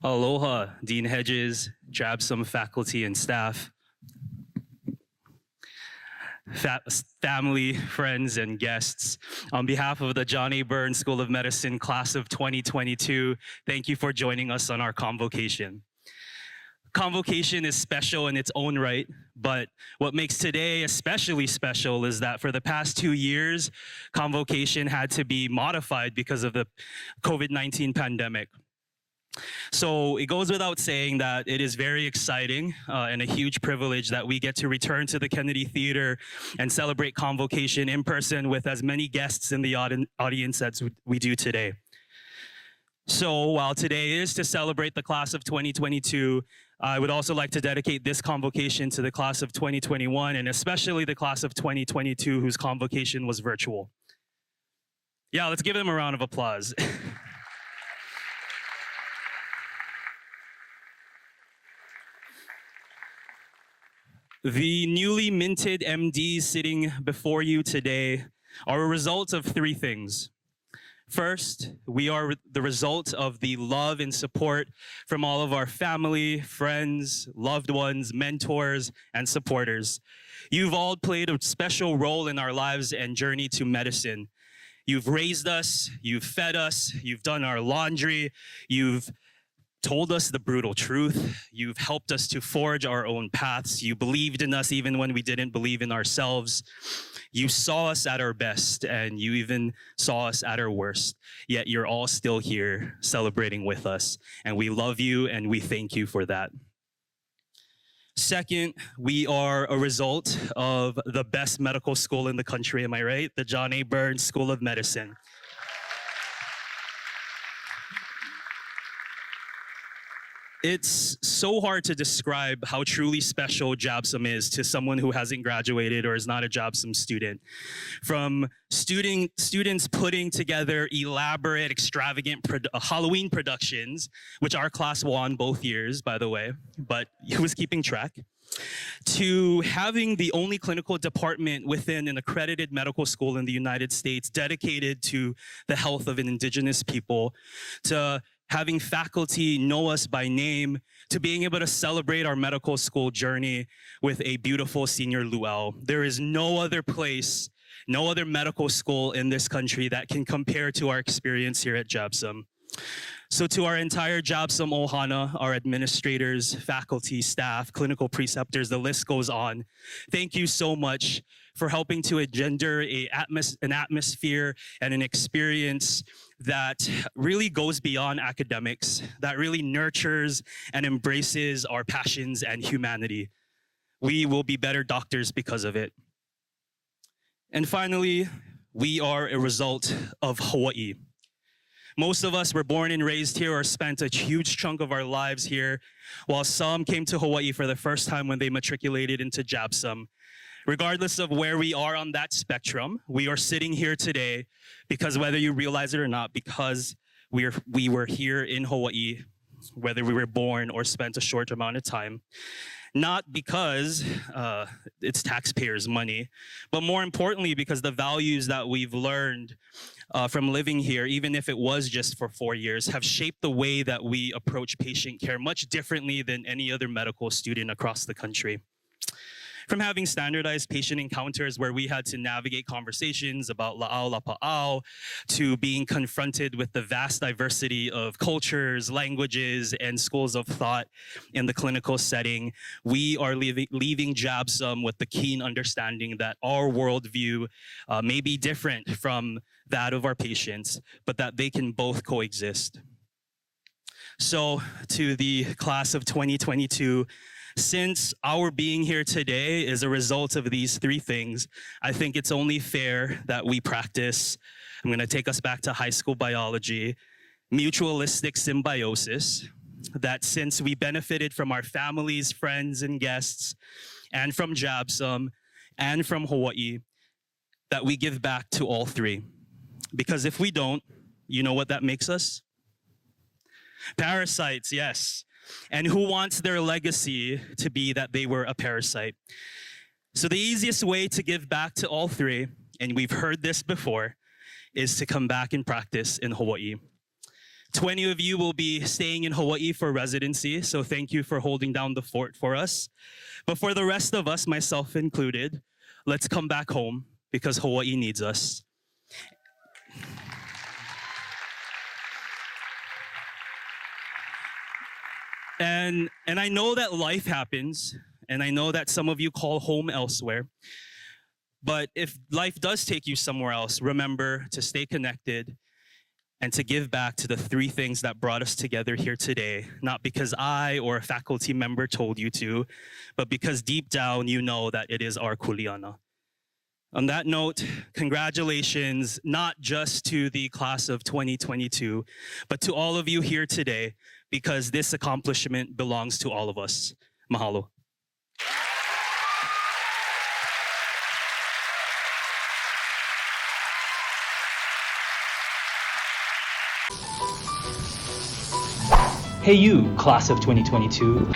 Aloha, Dean Hedges, JABSOM faculty and staff, family, friends, and guests. On behalf of the John A. Byrne School of Medicine class of 2022, thank you for joining us on our convocation. Convocation is special in its own right, but what makes today especially special is that for the past 2 years, convocation had to be modified because of the COVID-19 pandemic. So it goes without saying that it is very exciting and a huge privilege that we get to return to the Kennedy Theater and celebrate convocation in person with as many guests in the audience as we do today. So while today is to celebrate the class of 2022, I would also like to dedicate this convocation to the class of 2021 and especially the class of 2022 whose convocation was virtual. Yeah, let's give them a round of applause. The newly minted MDs sitting before you today are a result of 3 things. First, we are the result of the love and support from all of our family, friends, loved ones, mentors, and supporters. You've all played a special role in our lives and journey to medicine. You've raised us, you've fed us, you've done our laundry, you've told us the brutal truth. You've helped us to forge our own paths. You believed in us even when we didn't believe in ourselves. You saw us at our best and you even saw us at our worst. Yet you're all still here celebrating with us. And we love you and we thank you for that. Second, we are a result of the best medical school in the country, am I right? The John A. Byrne School of Medicine. It's so hard to describe how truly special JABSOM is to someone who hasn't graduated or is not a JABSOM student. From students putting together elaborate, extravagant Halloween productions, which our class won both years, by the way, but who was keeping track, to having the only clinical department within an accredited medical school in the United States dedicated to the health of an indigenous people, to having faculty know us by name, to being able to celebrate our medical school journey with a beautiful senior luau. There is no other place, no other medical school in this country that can compare to our experience here at JABSOM. So to our entire JABSOM Ohana, our administrators, faculty, staff, clinical preceptors, the list goes on. Thank you so much for helping to engender an atmosphere and an experience that really goes beyond academics, that really nurtures and embraces our passions and humanity. We will be better doctors because of it. And finally, we are a result of Hawaii. Most of us were born and raised here or spent a huge chunk of our lives here, while some came to Hawaii for the first time when they matriculated into JABSOM. Regardless of where we are on that spectrum, we are sitting here today because, whether you realize it or not, because we were here in Hawaii, whether we were born or spent a short amount of time. Not because it's taxpayers' money, but more importantly, because the values that we've learned from living here, even if it was just for 4 years, have shaped the way that we approach patient care much differently than any other medical student across the country. From having standardized patient encounters where we had to navigate conversations about la'au lapa'au, to being confronted with the vast diversity of cultures, languages, and schools of thought in the clinical setting, we are leaving JABSOM with the keen understanding that our worldview may be different from that of our patients, but that they can both coexist. So to the class of 2022, since our being here today is a result of these three things, I think it's only fair that we practice, I'm going to take us back to high school biology, mutualistic symbiosis, that since we benefited from our families, friends, and guests, and from JABSOM, and from Hawaii, that we give back to all three. Because if we don't, you know what that makes us? Parasites, yes. And who wants their legacy to be that they were a parasite? So the easiest way to give back to all three, and we've heard this before, is to come back and practice in Hawaii. 20 of you will be staying in Hawaii for residency, so thank you for holding down the fort for us. But for the rest of us, myself included, let's come back home because Hawaii needs us. And I know that life happens, and I know that some of you call home elsewhere. But if life does take you somewhere else, remember to stay connected and to give back to the three things that brought us together here today, not because I or a faculty member told you to, but because deep down you know that it is our kuleana. On that note, congratulations, not just to the class of 2022, but to all of you here today, because this accomplishment belongs to all of us. Mahalo.
Hey you, class of 2022.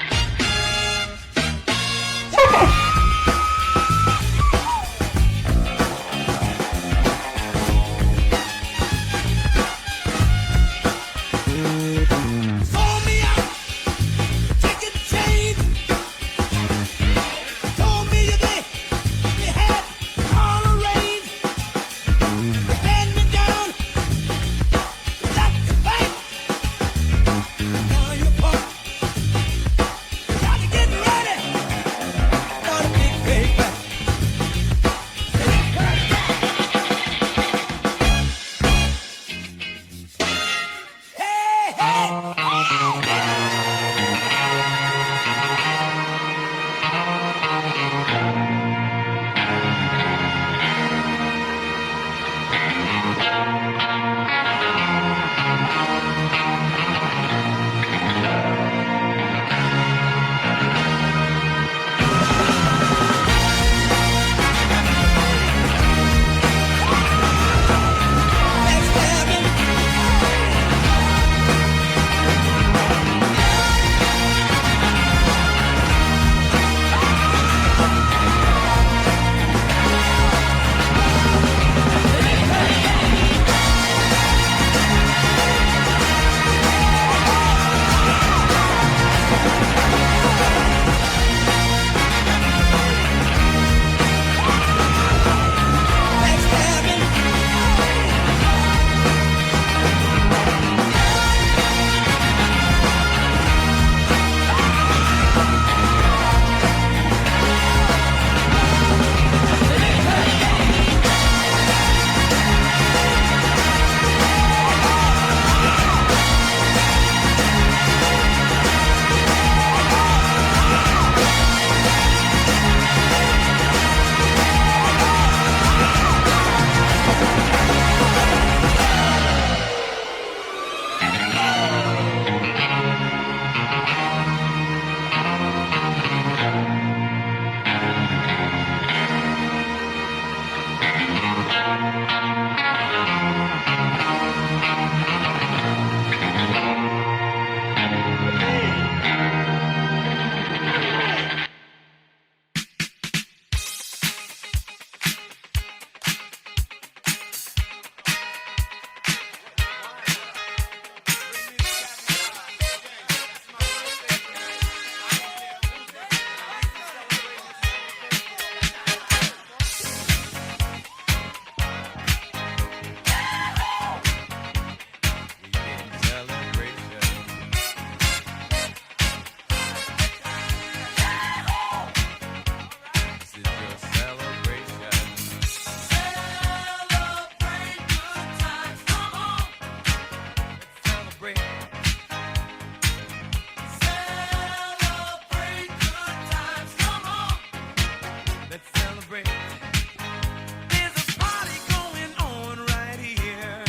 There's a party going on right here,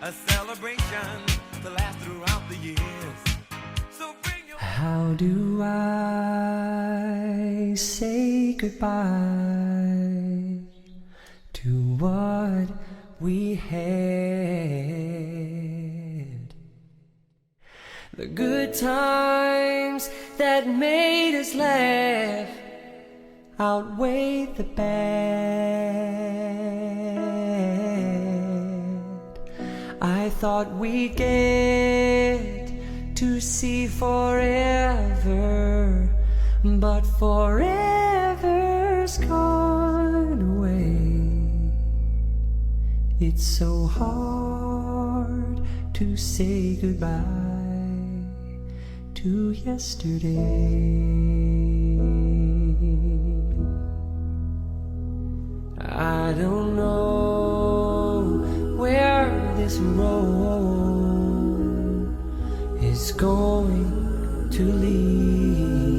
a celebration to last throughout the years. So bring your...
How do I say goodbye to what we had? The good times that made us laugh outweigh the bad. I thought we'd get to see forever, but forever's gone away. It's so hard to say goodbye to yesterday. I don't know where this road is going to lead.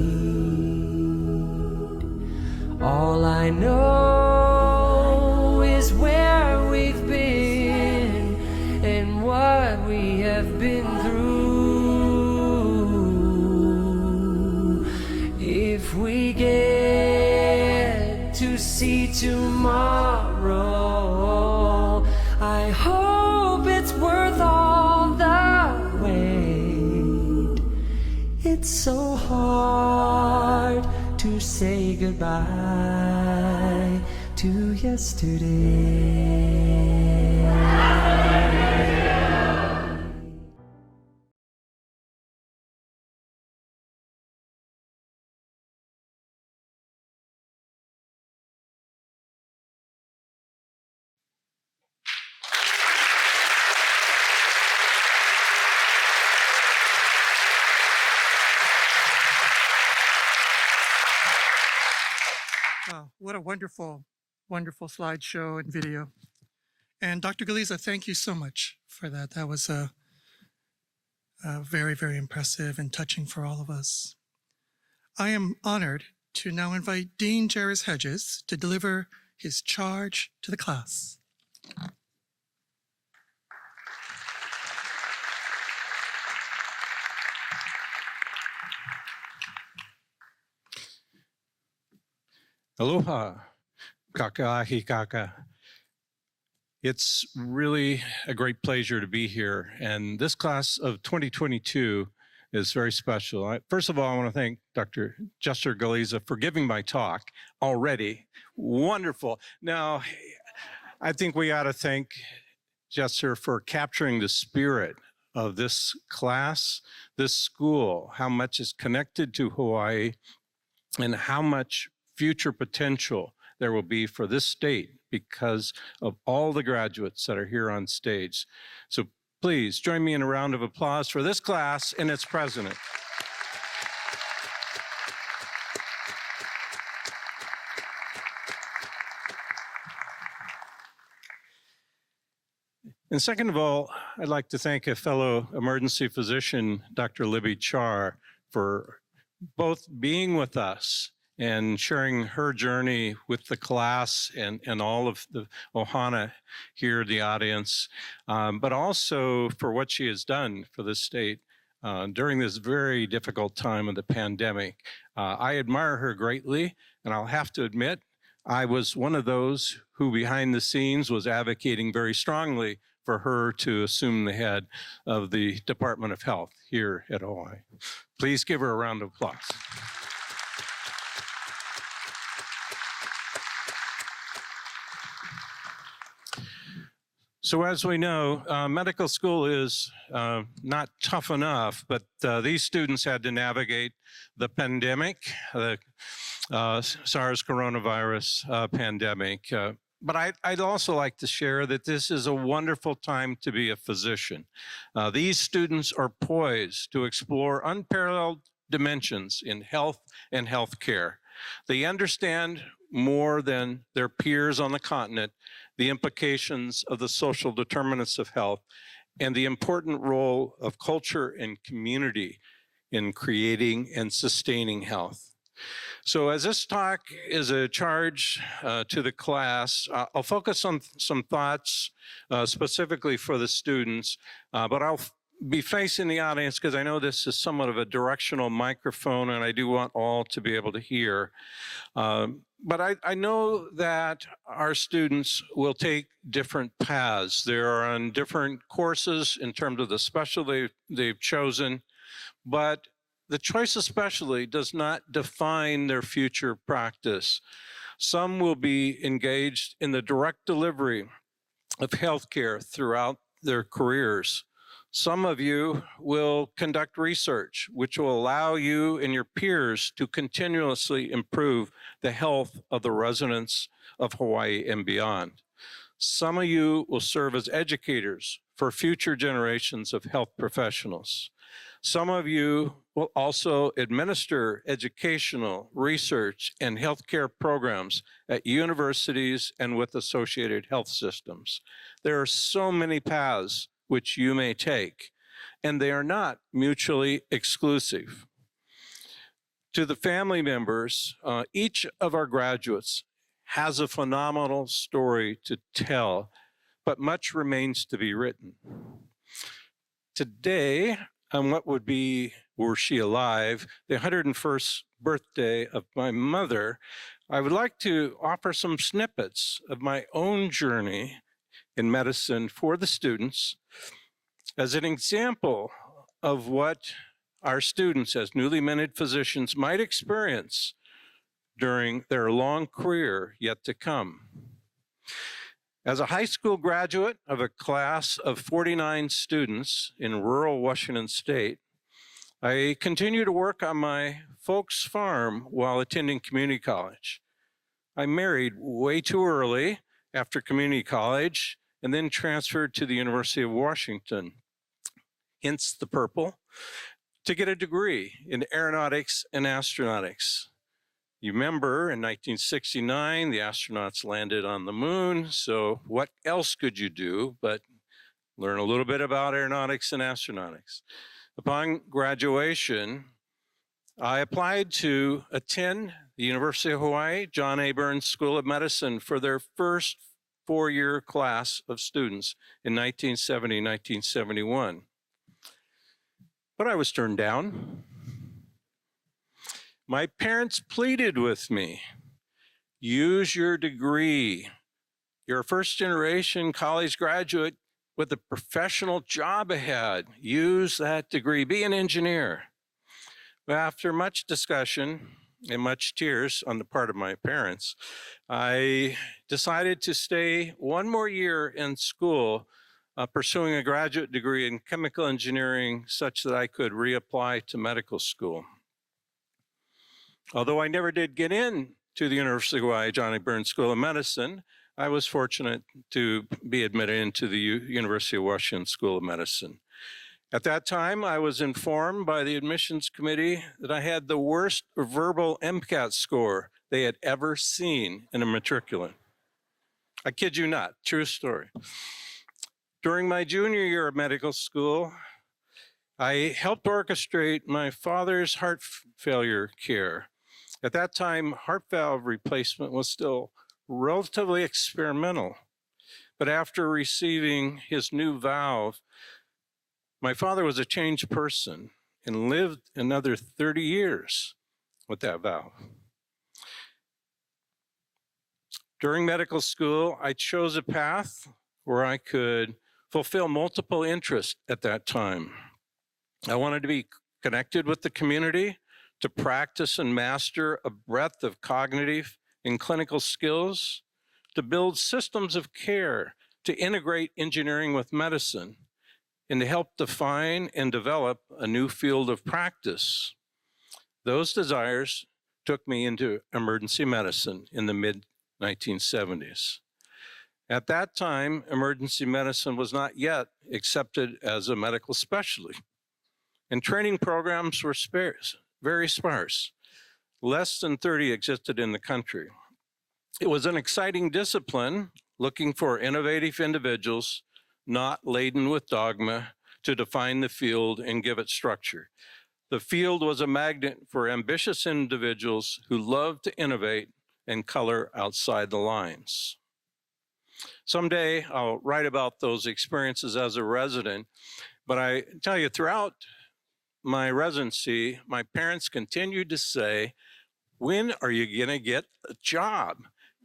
All I know is where we've been and what we have been through. If we get to see tomorrow, I hope it's worth all the wait. It's so hard to say goodbye to yesterday.
Wow, what a wonderful, wonderful slideshow and video. And Dr. Galiza, thank you so much for that. That was very, very impressive and touching for all of us. I am honored to now invite Dean Jairus Hedges to deliver his charge to the class.
Aloha, kaka'ahi kaka. It's really a great pleasure to be here. And this class of 2022 is very special. First of all, I want to thank Dr. Jester Galiza for giving my talk already. Wonderful. Now, I think we ought to thank Jester for capturing the spirit of this class, this school, how much is connected to Hawaii, and how much future potential there will be for this state because of all the graduates that are here on stage. So please join me in a round of applause for this class and its president. And second of all, I'd like to thank a fellow emergency physician, Dr. Libby Char, for both being with us and sharing her journey with the class and all of the Ohana here in the audience, but also for what she has done for the state during this very difficult time of the pandemic. I admire her greatly, and I'll have to admit, I was one of those who behind the scenes was advocating very strongly for her to assume the head of the Department of Health here at Hawaii. Please give her a round of applause. So as we know, medical school is not tough enough, but these students had to navigate the pandemic, the SARS coronavirus pandemic. But I'd also like to share that this is a wonderful time to be a physician. These students are poised to explore unparalleled dimensions in health and healthcare. They understand more than their peers on the continent the implications of the social determinants of health and the important role of culture and community in creating and sustaining health. So as this talk is a charge to the class, I'll focus on some thoughts specifically for the students, but I'll be facing the audience because I know this is somewhat of a directional microphone and I do want all to be able to hear. But I know that our students will take different paths. They're on different courses in terms of the specialty they've chosen, but the choice of specialty does not define their future practice. Some will be engaged in the direct delivery of healthcare throughout their careers. Some of you will conduct research, which will allow you and your peers to continuously improve the health of the residents of Hawaii and beyond. Some of you will serve as educators for future generations of health professionals. Some of you will also administer educational, research, and healthcare programs at universities and with associated health systems. There are so many paths which you may take, and they are not mutually exclusive. To the family members, each of our graduates has a phenomenal story to tell, but much remains to be written. Today, on what would be, were she alive, the 101st birthday of my mother, I would like to offer some snippets of my own journey in medicine for the students as an example of what our students as newly minted physicians might experience during their long career yet to come. As a high school graduate of a class of 49 students in rural Washington State, I continued to work on my folks' farm while attending community college. I married way too early after community college and then transferred to the University of Washington, hence the purple, to get a degree in aeronautics and astronautics. You remember in 1969, the astronauts landed on the moon, so what else could you do but learn a little bit about aeronautics and astronautics? Upon graduation, I applied to attend the University of Hawaii John A. Burns School of Medicine for their first four-year class of students in 1970, 1971. But I was turned down. My parents pleaded with me, use your degree. You're a first-generation college graduate with a professional job ahead. Use that degree, be an engineer. But after much discussion and much tears on the part of my parents, I decided to stay one more year in school pursuing a graduate degree in chemical engineering such that I could reapply to medical school. Although I never did get in to the University of Hawaii John A. Burns School of Medicine, I was fortunate to be admitted into the University of Washington School of Medicine. At that time, I was informed by the admissions committee that I had the worst verbal MCAT score they had ever seen in a matriculant. I kid you not, true story. During my junior year of medical school, I helped orchestrate my father's heart failure care. At that time, heart valve replacement was still relatively experimental. But after receiving his new valve, my father was a changed person and lived another 30 years with that valve. During medical school, I chose a path where I could fulfill multiple interests at that time. I wanted to be connected with the community, to practice and master a breadth of cognitive and clinical skills, to build systems of care, to integrate engineering with medicine, and to help define and develop a new field of practice. Those desires took me into emergency medicine in the mid-1970s. At that time, emergency medicine was not yet accepted as a medical specialty, and training programs were very sparse. Less than 30 existed in the country. It was an exciting discipline looking for innovative individuals, not laden with dogma, to define the field and give it structure. The field was a magnet for ambitious individuals who loved to innovate and color outside the lines. Someday I'll write about those experiences as a resident, but I tell you, throughout my residency, my parents continued to say, when are you going to get a job?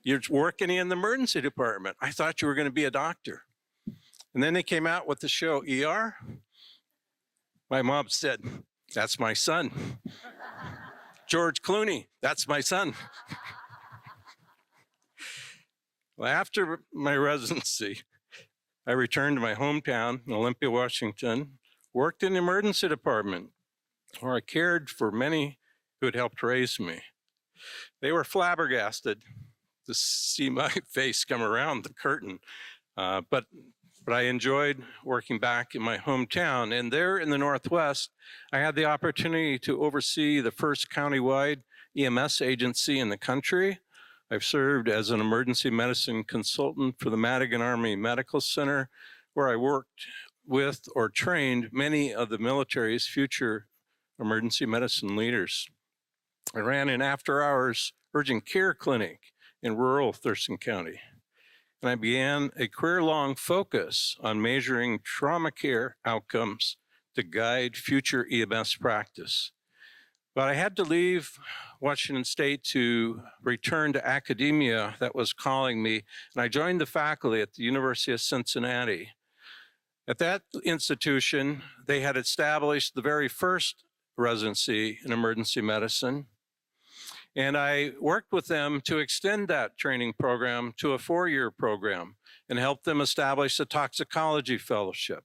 You're working in the emergency department. I thought you were going to be a doctor. And then they came out with the show ER. My mom said, that's my son. George Clooney, that's my son. Well, after my residency, I returned to my hometown in Olympia, Washington, worked in the emergency department, where I cared for many who had helped raise me. They were flabbergasted to see my face come around the curtain, but I enjoyed working back in my hometown. And there in the Northwest, I had the opportunity to oversee the first countywide EMS agency in the country. I've served as an emergency medicine consultant for the Madigan Army Medical Center, where I worked with or trained many of the military's future emergency medicine leaders. I ran an after-hours urgent care clinic in rural Thurston County. And I began a career-long focus on measuring trauma care outcomes to guide future EMS practice. But I had to leave Washington State to return to academia that was calling me, and I joined the faculty at the University of Cincinnati. At that institution, they had established the very first residency in emergency medicine. And I worked with them to extend that training program to a 4-year program and help them establish a toxicology fellowship.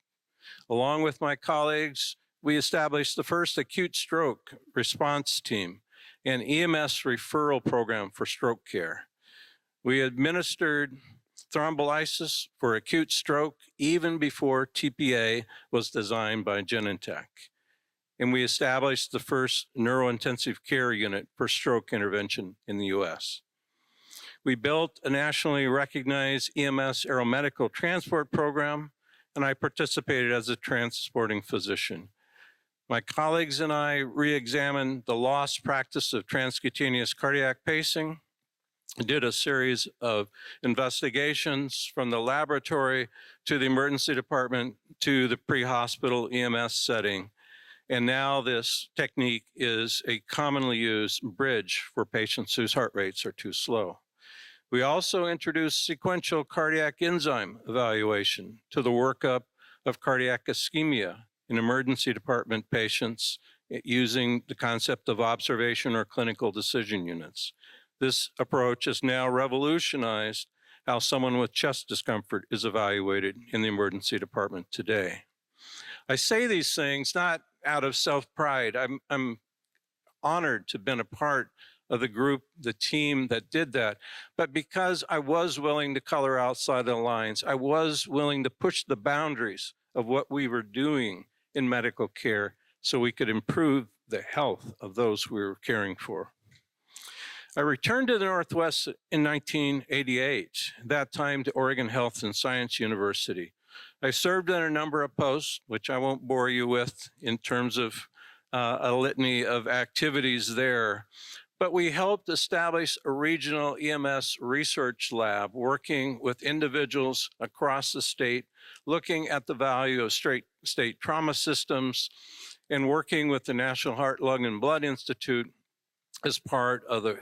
Along with my colleagues, we established the first acute stroke response team and EMS referral program for stroke care. We administered thrombolysis for acute stroke even before TPA was designed by Genentech. And we established the first neurointensive care unit for stroke intervention in the US. We built a nationally recognized EMS aeromedical transport program, and I participated as a transporting physician. My colleagues and I re-examined the lost practice of transcutaneous cardiac pacing, did a series of investigations from the laboratory to the emergency department to the pre-hospital EMS setting. And now this technique is a commonly used bridge for patients whose heart rates are too slow. We also introduced sequential cardiac enzyme evaluation to the workup of cardiac ischemia in emergency department patients using the concept of observation or clinical decision units. This approach has now revolutionized how someone with chest discomfort is evaluated in the emergency department today. I say these things not out of self-pride. I'm honored to have been a part of the group, the team that did that, but because I was willing to color outside the lines, I was willing to push the boundaries of what we were doing in medical care so we could improve the health of those we were caring for. I returned to the Northwest in 1988, that time to Oregon Health and Science University. I served in a number of posts, which I won't bore you with in terms of a litany of activities there, but we helped establish a regional EMS research lab working with individuals across the state, looking at the value of state trauma systems and working with the National Heart, Lung, and Blood Institute as part of the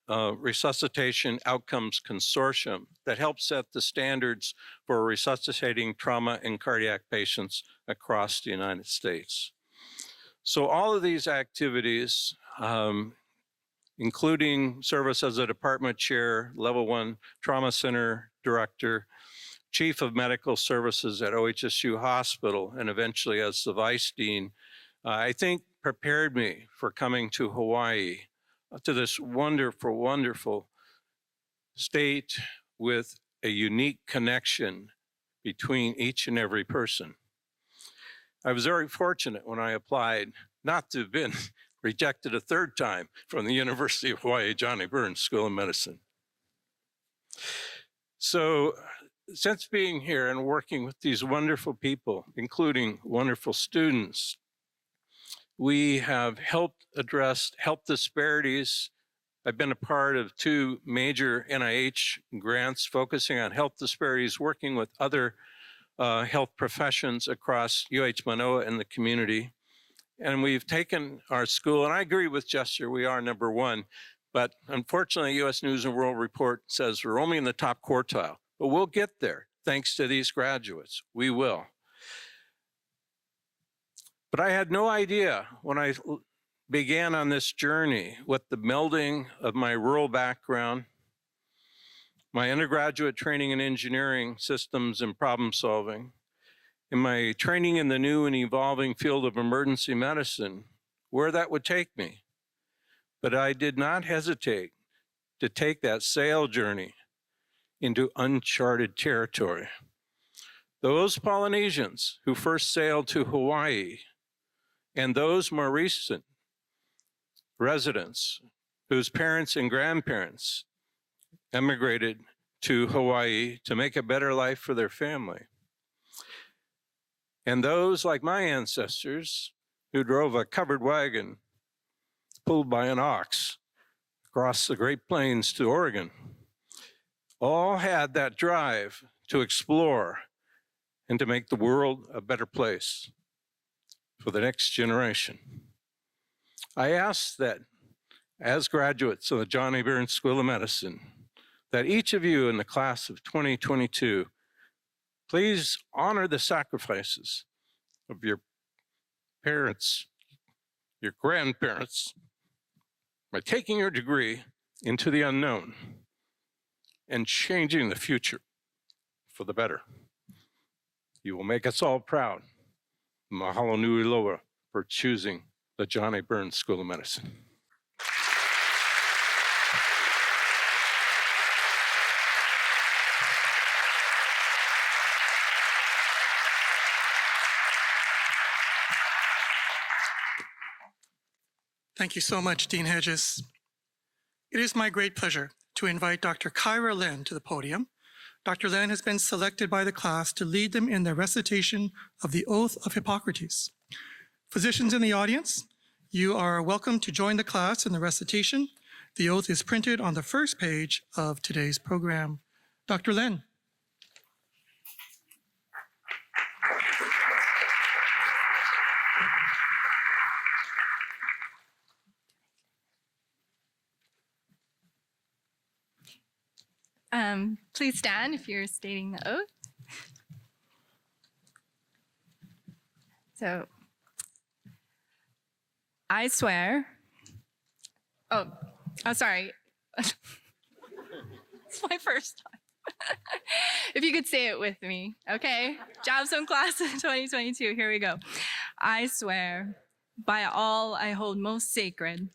Resuscitation Outcomes Consortium that helps set the standards for resuscitating trauma and cardiac patients across the United States. So all of these activities, including service as a department chair, level 1 trauma center director, chief of medical services at OHSU Hospital, and eventually as the vice dean, I think prepared me for coming to Hawaii, to this wonderful, wonderful state with a unique connection between each and every person. I was very fortunate when I applied not to have been rejected a third time from the University of Hawaii Johnny Burns School of Medicine. So since being here and working with these wonderful people, including wonderful students, We have helped address health disparities. I've been a part of 2 major NIH grants focusing on health disparities, working with other health professions across UH Mānoa and the community. And we've taken our school, and I agree with Jester, we are number 1, but unfortunately, US News and World Report says we're only in the top quartile, but we'll get there thanks to these graduates. We will. But I had no idea when I began on this journey what the melding of my rural background, my undergraduate training in engineering systems and problem solving, and my training in the new and evolving field of emergency medicine, where that would take me. But I did not hesitate to take that sail journey into uncharted territory. Those Polynesians who first sailed to Hawaii, and those more recent residents whose parents and grandparents emigrated to Hawaii to make a better life for their family. And those like my ancestors who drove a covered wagon pulled by an ox across the Great Plains to Oregon, all had that drive to explore and to make the world a better place for the next generation. I ask that as graduates of the John A. Burns School of Medicine, that each of you in the class of 2022, please honor the sacrifices of your parents, your grandparents, by taking your degree into the unknown and changing the future for the better. You will make us all proud. Mahalo nui loa for choosing the John A. Burns School of Medicine.
Thank you so much, Dean Hedges. It is my great pleasure to invite Dr. Kyra Len to the podium. Dr. Len has been selected by the class to lead them in the recitation of the Oath of Hippocrates. Physicians in the audience, you are welcome to join the class in the recitation. The oath is printed on the first page of today's program. Dr. Len.
Please stand if you're stating the oath. So, I swear. Oh, sorry. It's my first time. If you could say it with me, okay? JABSOM class of 2022, here we go. I swear by all I hold most sacred,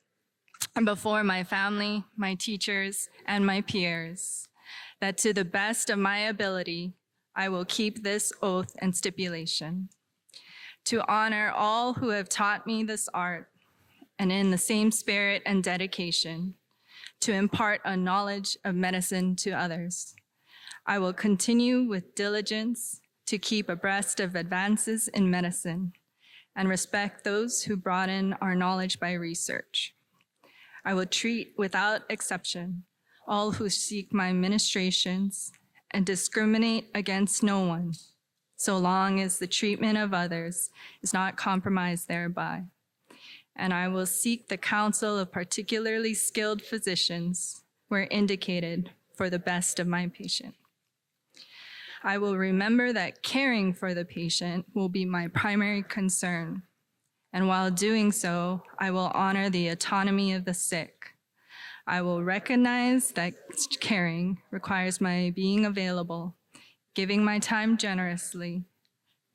and before my family, my teachers, and my peers, that to the best of my ability, I will keep this oath and stipulation, to honor all who have taught me this art, and in the same spirit and dedication, to impart a knowledge of medicine to others. I will continue with diligence to keep abreast of advances in medicine and respect those who broaden our knowledge by research. I will treat without exception all who seek my ministrations and discriminate against no one, so long as the treatment of others is not compromised thereby. And I will seek the counsel of particularly skilled physicians where indicated for the best of my patient. I will remember that caring for the patient will be my primary concern. And while doing so, I will honor the autonomy of the sick. I will recognize that caring requires my being available, giving my time generously,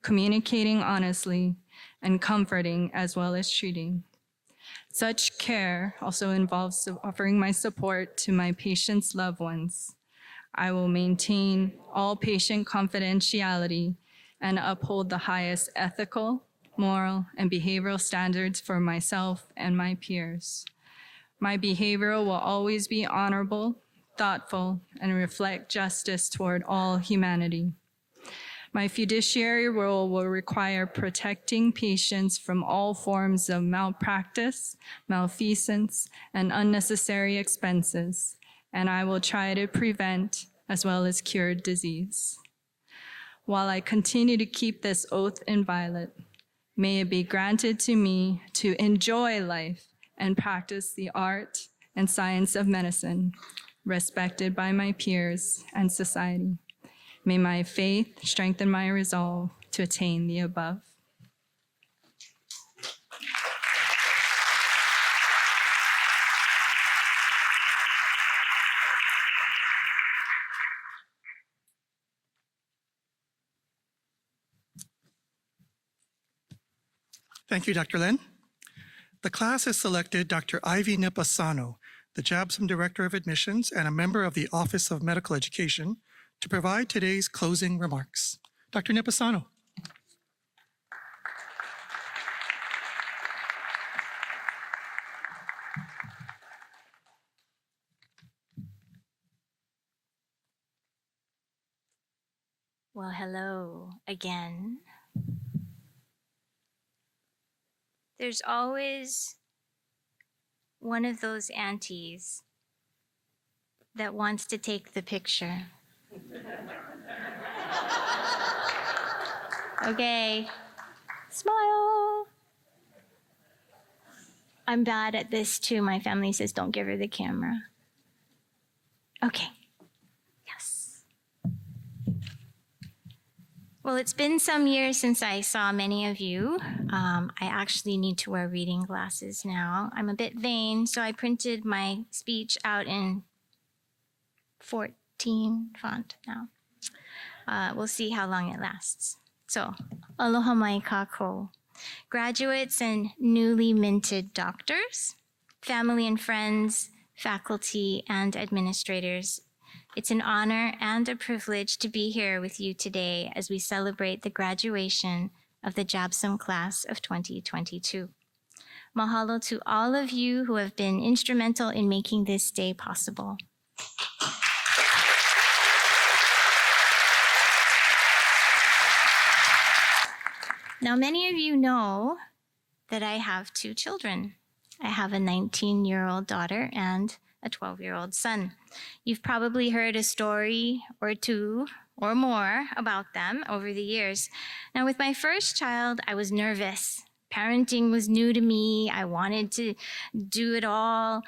communicating honestly, and comforting as well as treating. Such care also involves offering my support to my patients' loved ones. I will maintain all patient confidentiality and uphold the highest ethical, moral, and behavioral standards for myself and my peers. My behavior will always be honorable, thoughtful, and reflect justice toward all humanity. My fiduciary role will require protecting patients from all forms of malpractice, malfeasance, and unnecessary expenses, and I will try to prevent as well as cure disease. While I continue to keep this oath inviolate, may it be granted to me to enjoy life and practice the art and science of medicine, respected by my peers and society. May my faith strengthen my resolve to attain the above.
Thank you, Dr. Lin. The class has selected Dr. Ivy Nipasano, the JABSOM Director of Admissions and a member of the Office of Medical Education, to provide today's closing remarks. Dr. Nipasano.
Well, hello again. There's always one of those aunties that wants to take the picture. Okay, smile. I'm bad at this too. My family says don't give her the camera. Okay, yes. Well, it's been some years since I saw many of you. I actually need to wear reading glasses now. I'm a bit vain, so I printed my speech out in 14 font now. We'll see how long it lasts. So, aloha mai kako. Graduates and newly minted doctors, family and friends, faculty and administrators, it's an honor and a privilege to be here with you today as we celebrate the graduation of the JABSOM class of 2022. Mahalo to all of you who have been instrumental in making this day possible. Now, many of you know that I have two children. I have a 19-year-old daughter and a 12-year-old son. You've probably heard a story or two or more about them over the years. Now, with my first child, I was nervous. Parenting was new to me. I wanted to do it all.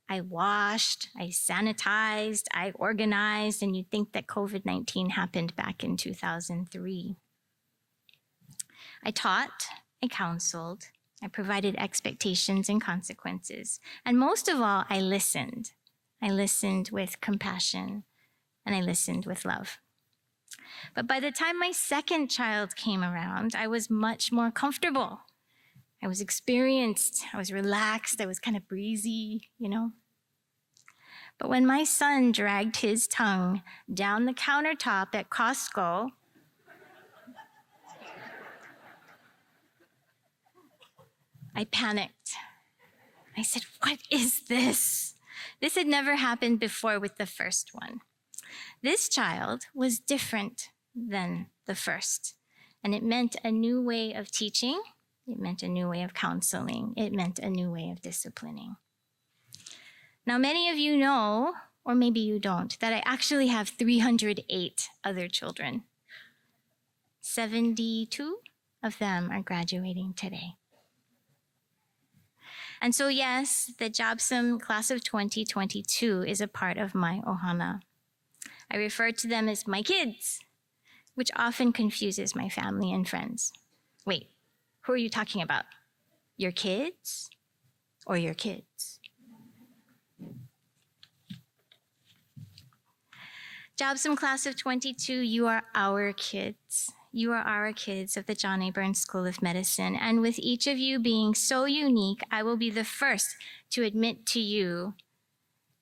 I washed, I sanitized, I organized, and you'd think that COVID-19 happened back in 2003. I taught, I counseled, I provided expectations and consequences. And most of all, I listened. I listened with compassion and I listened with love. But by the time my second child came around, I was much more comfortable. I was experienced, I was relaxed, I was kind of breezy, you know. But when my son dragged his tongue down the countertop at Costco, I panicked. I said, "What is this?" This had never happened before with the first one. This child was different than the first, and it meant a new way of teaching. It meant a new way of counseling. It meant a new way of disciplining. Now, many of you know, or maybe you don't, that I actually have 308 other children. 72 of them are graduating today. And so, yes, the JABSOM class of 2022 is a part of my ohana. I refer to them as my kids, which often confuses my family and friends. Wait, who are you talking about? Your kids or your kids? JABSOM class of 22, you are our kids. You are our kids of the John A. Burns School of Medicine. And with each of you being so unique, I will be the first to admit to you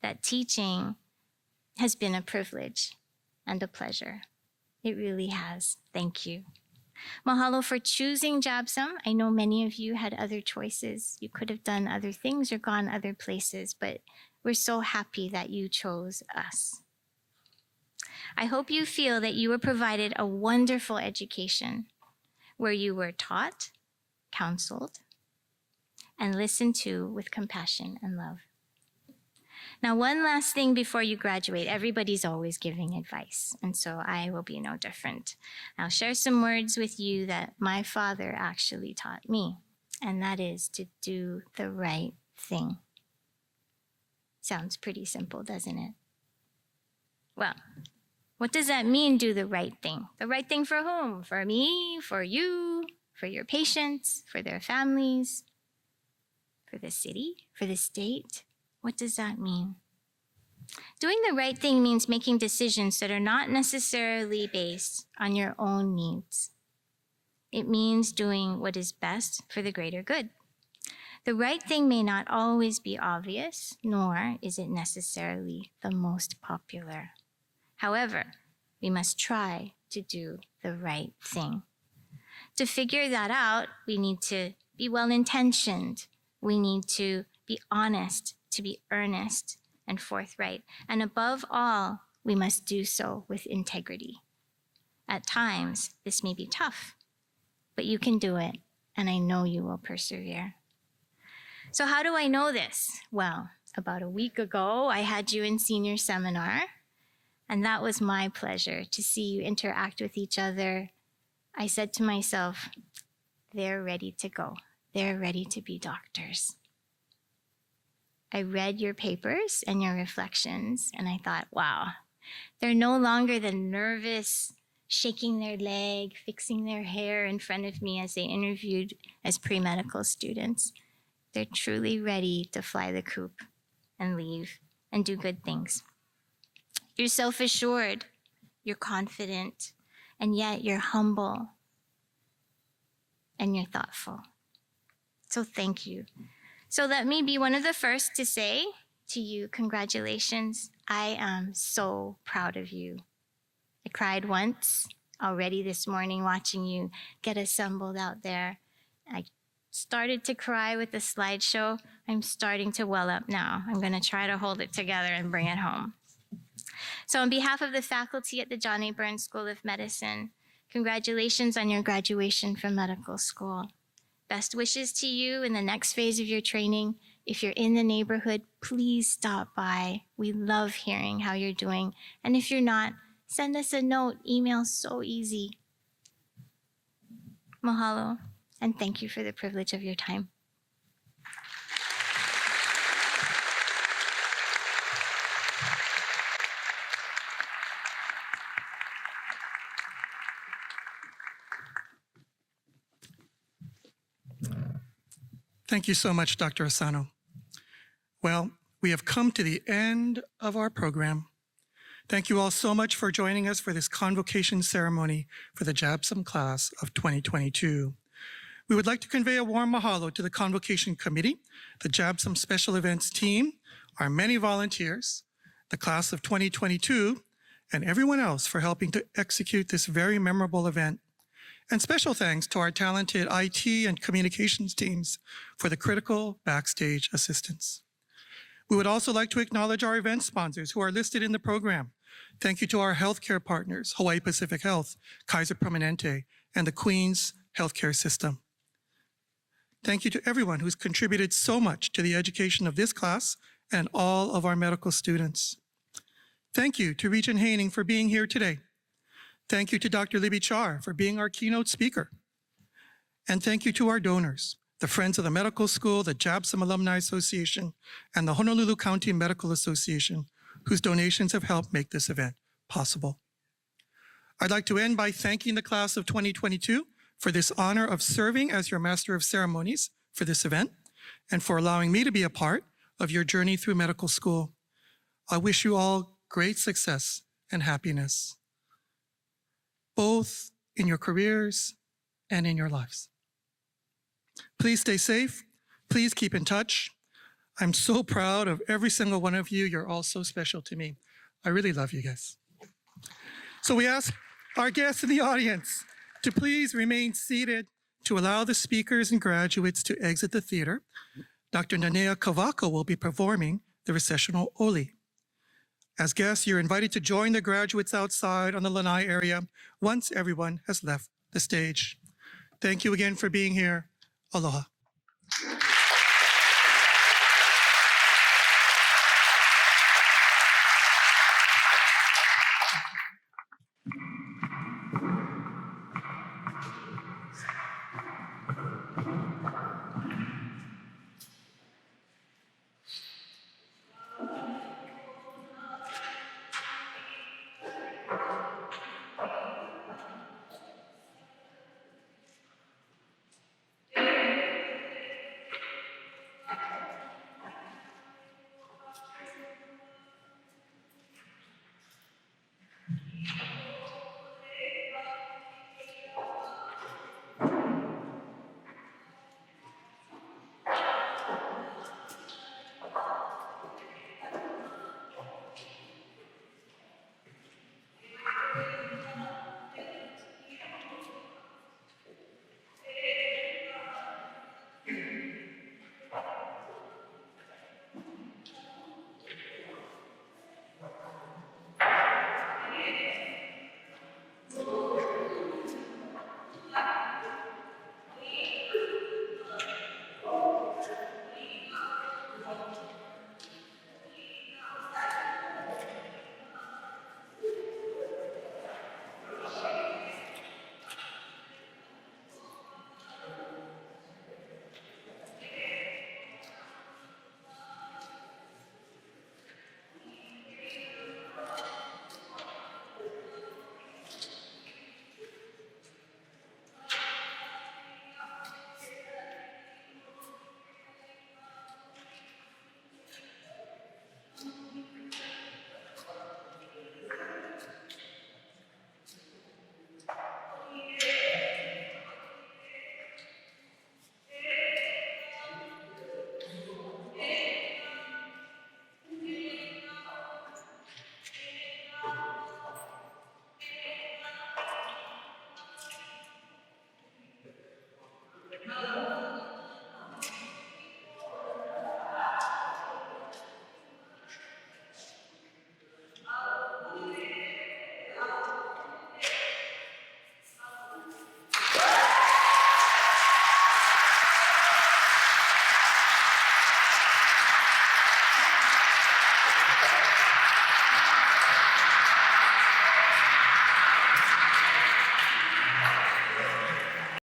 that teaching has been a privilege and a pleasure. It really has. Thank you. Mahalo for choosing JABSOM. I know many of you had other choices. You could have done other things or gone other places, but we're so happy that you chose us. I hope you feel that you were provided a wonderful education where you were taught, counseled, and listened to with compassion and love. Now, one last thing before you graduate. Everybody's always giving advice, and so I will be no different. I'll share some words with you that my father actually taught me, and that is to do the right thing. Sounds pretty simple, doesn't it? Well, what does that mean, do the right thing? The right thing for whom? For me, for you, for your patients, for their families, for the city, for the state? What does that mean? Doing the right thing means making decisions that are not necessarily based on your own needs. It means doing what is best for the greater good. The right thing may not always be obvious, nor is it necessarily the most popular. However, we must try to do the right thing. To figure that out, we need to be well-intentioned. We need to be honest, to be earnest and forthright. And above all, we must do so with integrity. At times, this may be tough, but you can do it, and I know you will persevere. So how do I know this? Well, about a week ago, I had you in senior seminar, and that was my pleasure to see you interact with each other. I said to myself, they're ready to go. They're ready to be doctors. I read your papers and your reflections, and I thought, wow, they're no longer the nervous, shaking their leg, fixing their hair in front of me as they interviewed as pre-medical students. They're truly ready to fly the coop and leave and do good things. You're self-assured, you're confident, and yet you're humble and you're thoughtful. So thank you. So let me be one of the first to say to you, congratulations. I am so proud of you. I cried once already this morning watching you get assembled out there. I started to cry with the slideshow. I'm starting to well up now. I'm going to try to hold it together and bring it home. So on behalf of the faculty at the John A. Burns School of Medicine, congratulations on your graduation from medical school. Best wishes to you in the next phase of your training. If you're in the neighborhood, please stop by. We love hearing how you're doing. And if you're not, send us a note. Email's so easy. Mahalo, and thank you for the privilege of your time.
Thank you so much, Dr. Asano. Well, we have come to the end of our program. Thank you all so much for joining us for this convocation ceremony for the JABSOM class of 2022. We would like to convey a warm mahalo to the Convocation Committee, the JABSOM Special Events team, our many volunteers, the class of 2022, and everyone else for helping to execute this very memorable event. And special thanks to our talented IT and communications teams for the critical backstage assistance. We would also like to acknowledge our event sponsors who are listed in the program. Thank you to our healthcare partners, Hawaii Pacific Health, Kaiser Permanente, and the Queen's Healthcare System. Thank you to everyone who's contributed so much to the education of this class and all of our medical students. Thank you to Regent Haining for being here today. Thank you to Dr. Libby Char for being our keynote speaker. And thank you to our donors, the Friends of the Medical School, the JABSOM Alumni Association, and the Honolulu County Medical Association, whose donations have helped make this event possible. I'd like to end by thanking the class of 2022 for this honor of serving as your Master of Ceremonies for this event and for allowing me to be a part of your journey through medical school. I wish you all great success and happiness, both in your careers and in your lives. Please stay safe. Please keep in touch. I'm so proud of every single one of you. You're all so special to me. I really love you guys. So we ask our guests in the audience to please remain seated to allow the speakers and graduates to exit the theater. Dr. Nanea Kawako will be performing the recessional Oli. As guests, you're invited to join the graduates outside on the lanai area once everyone has left the stage. Thank you again for being here. Aloha.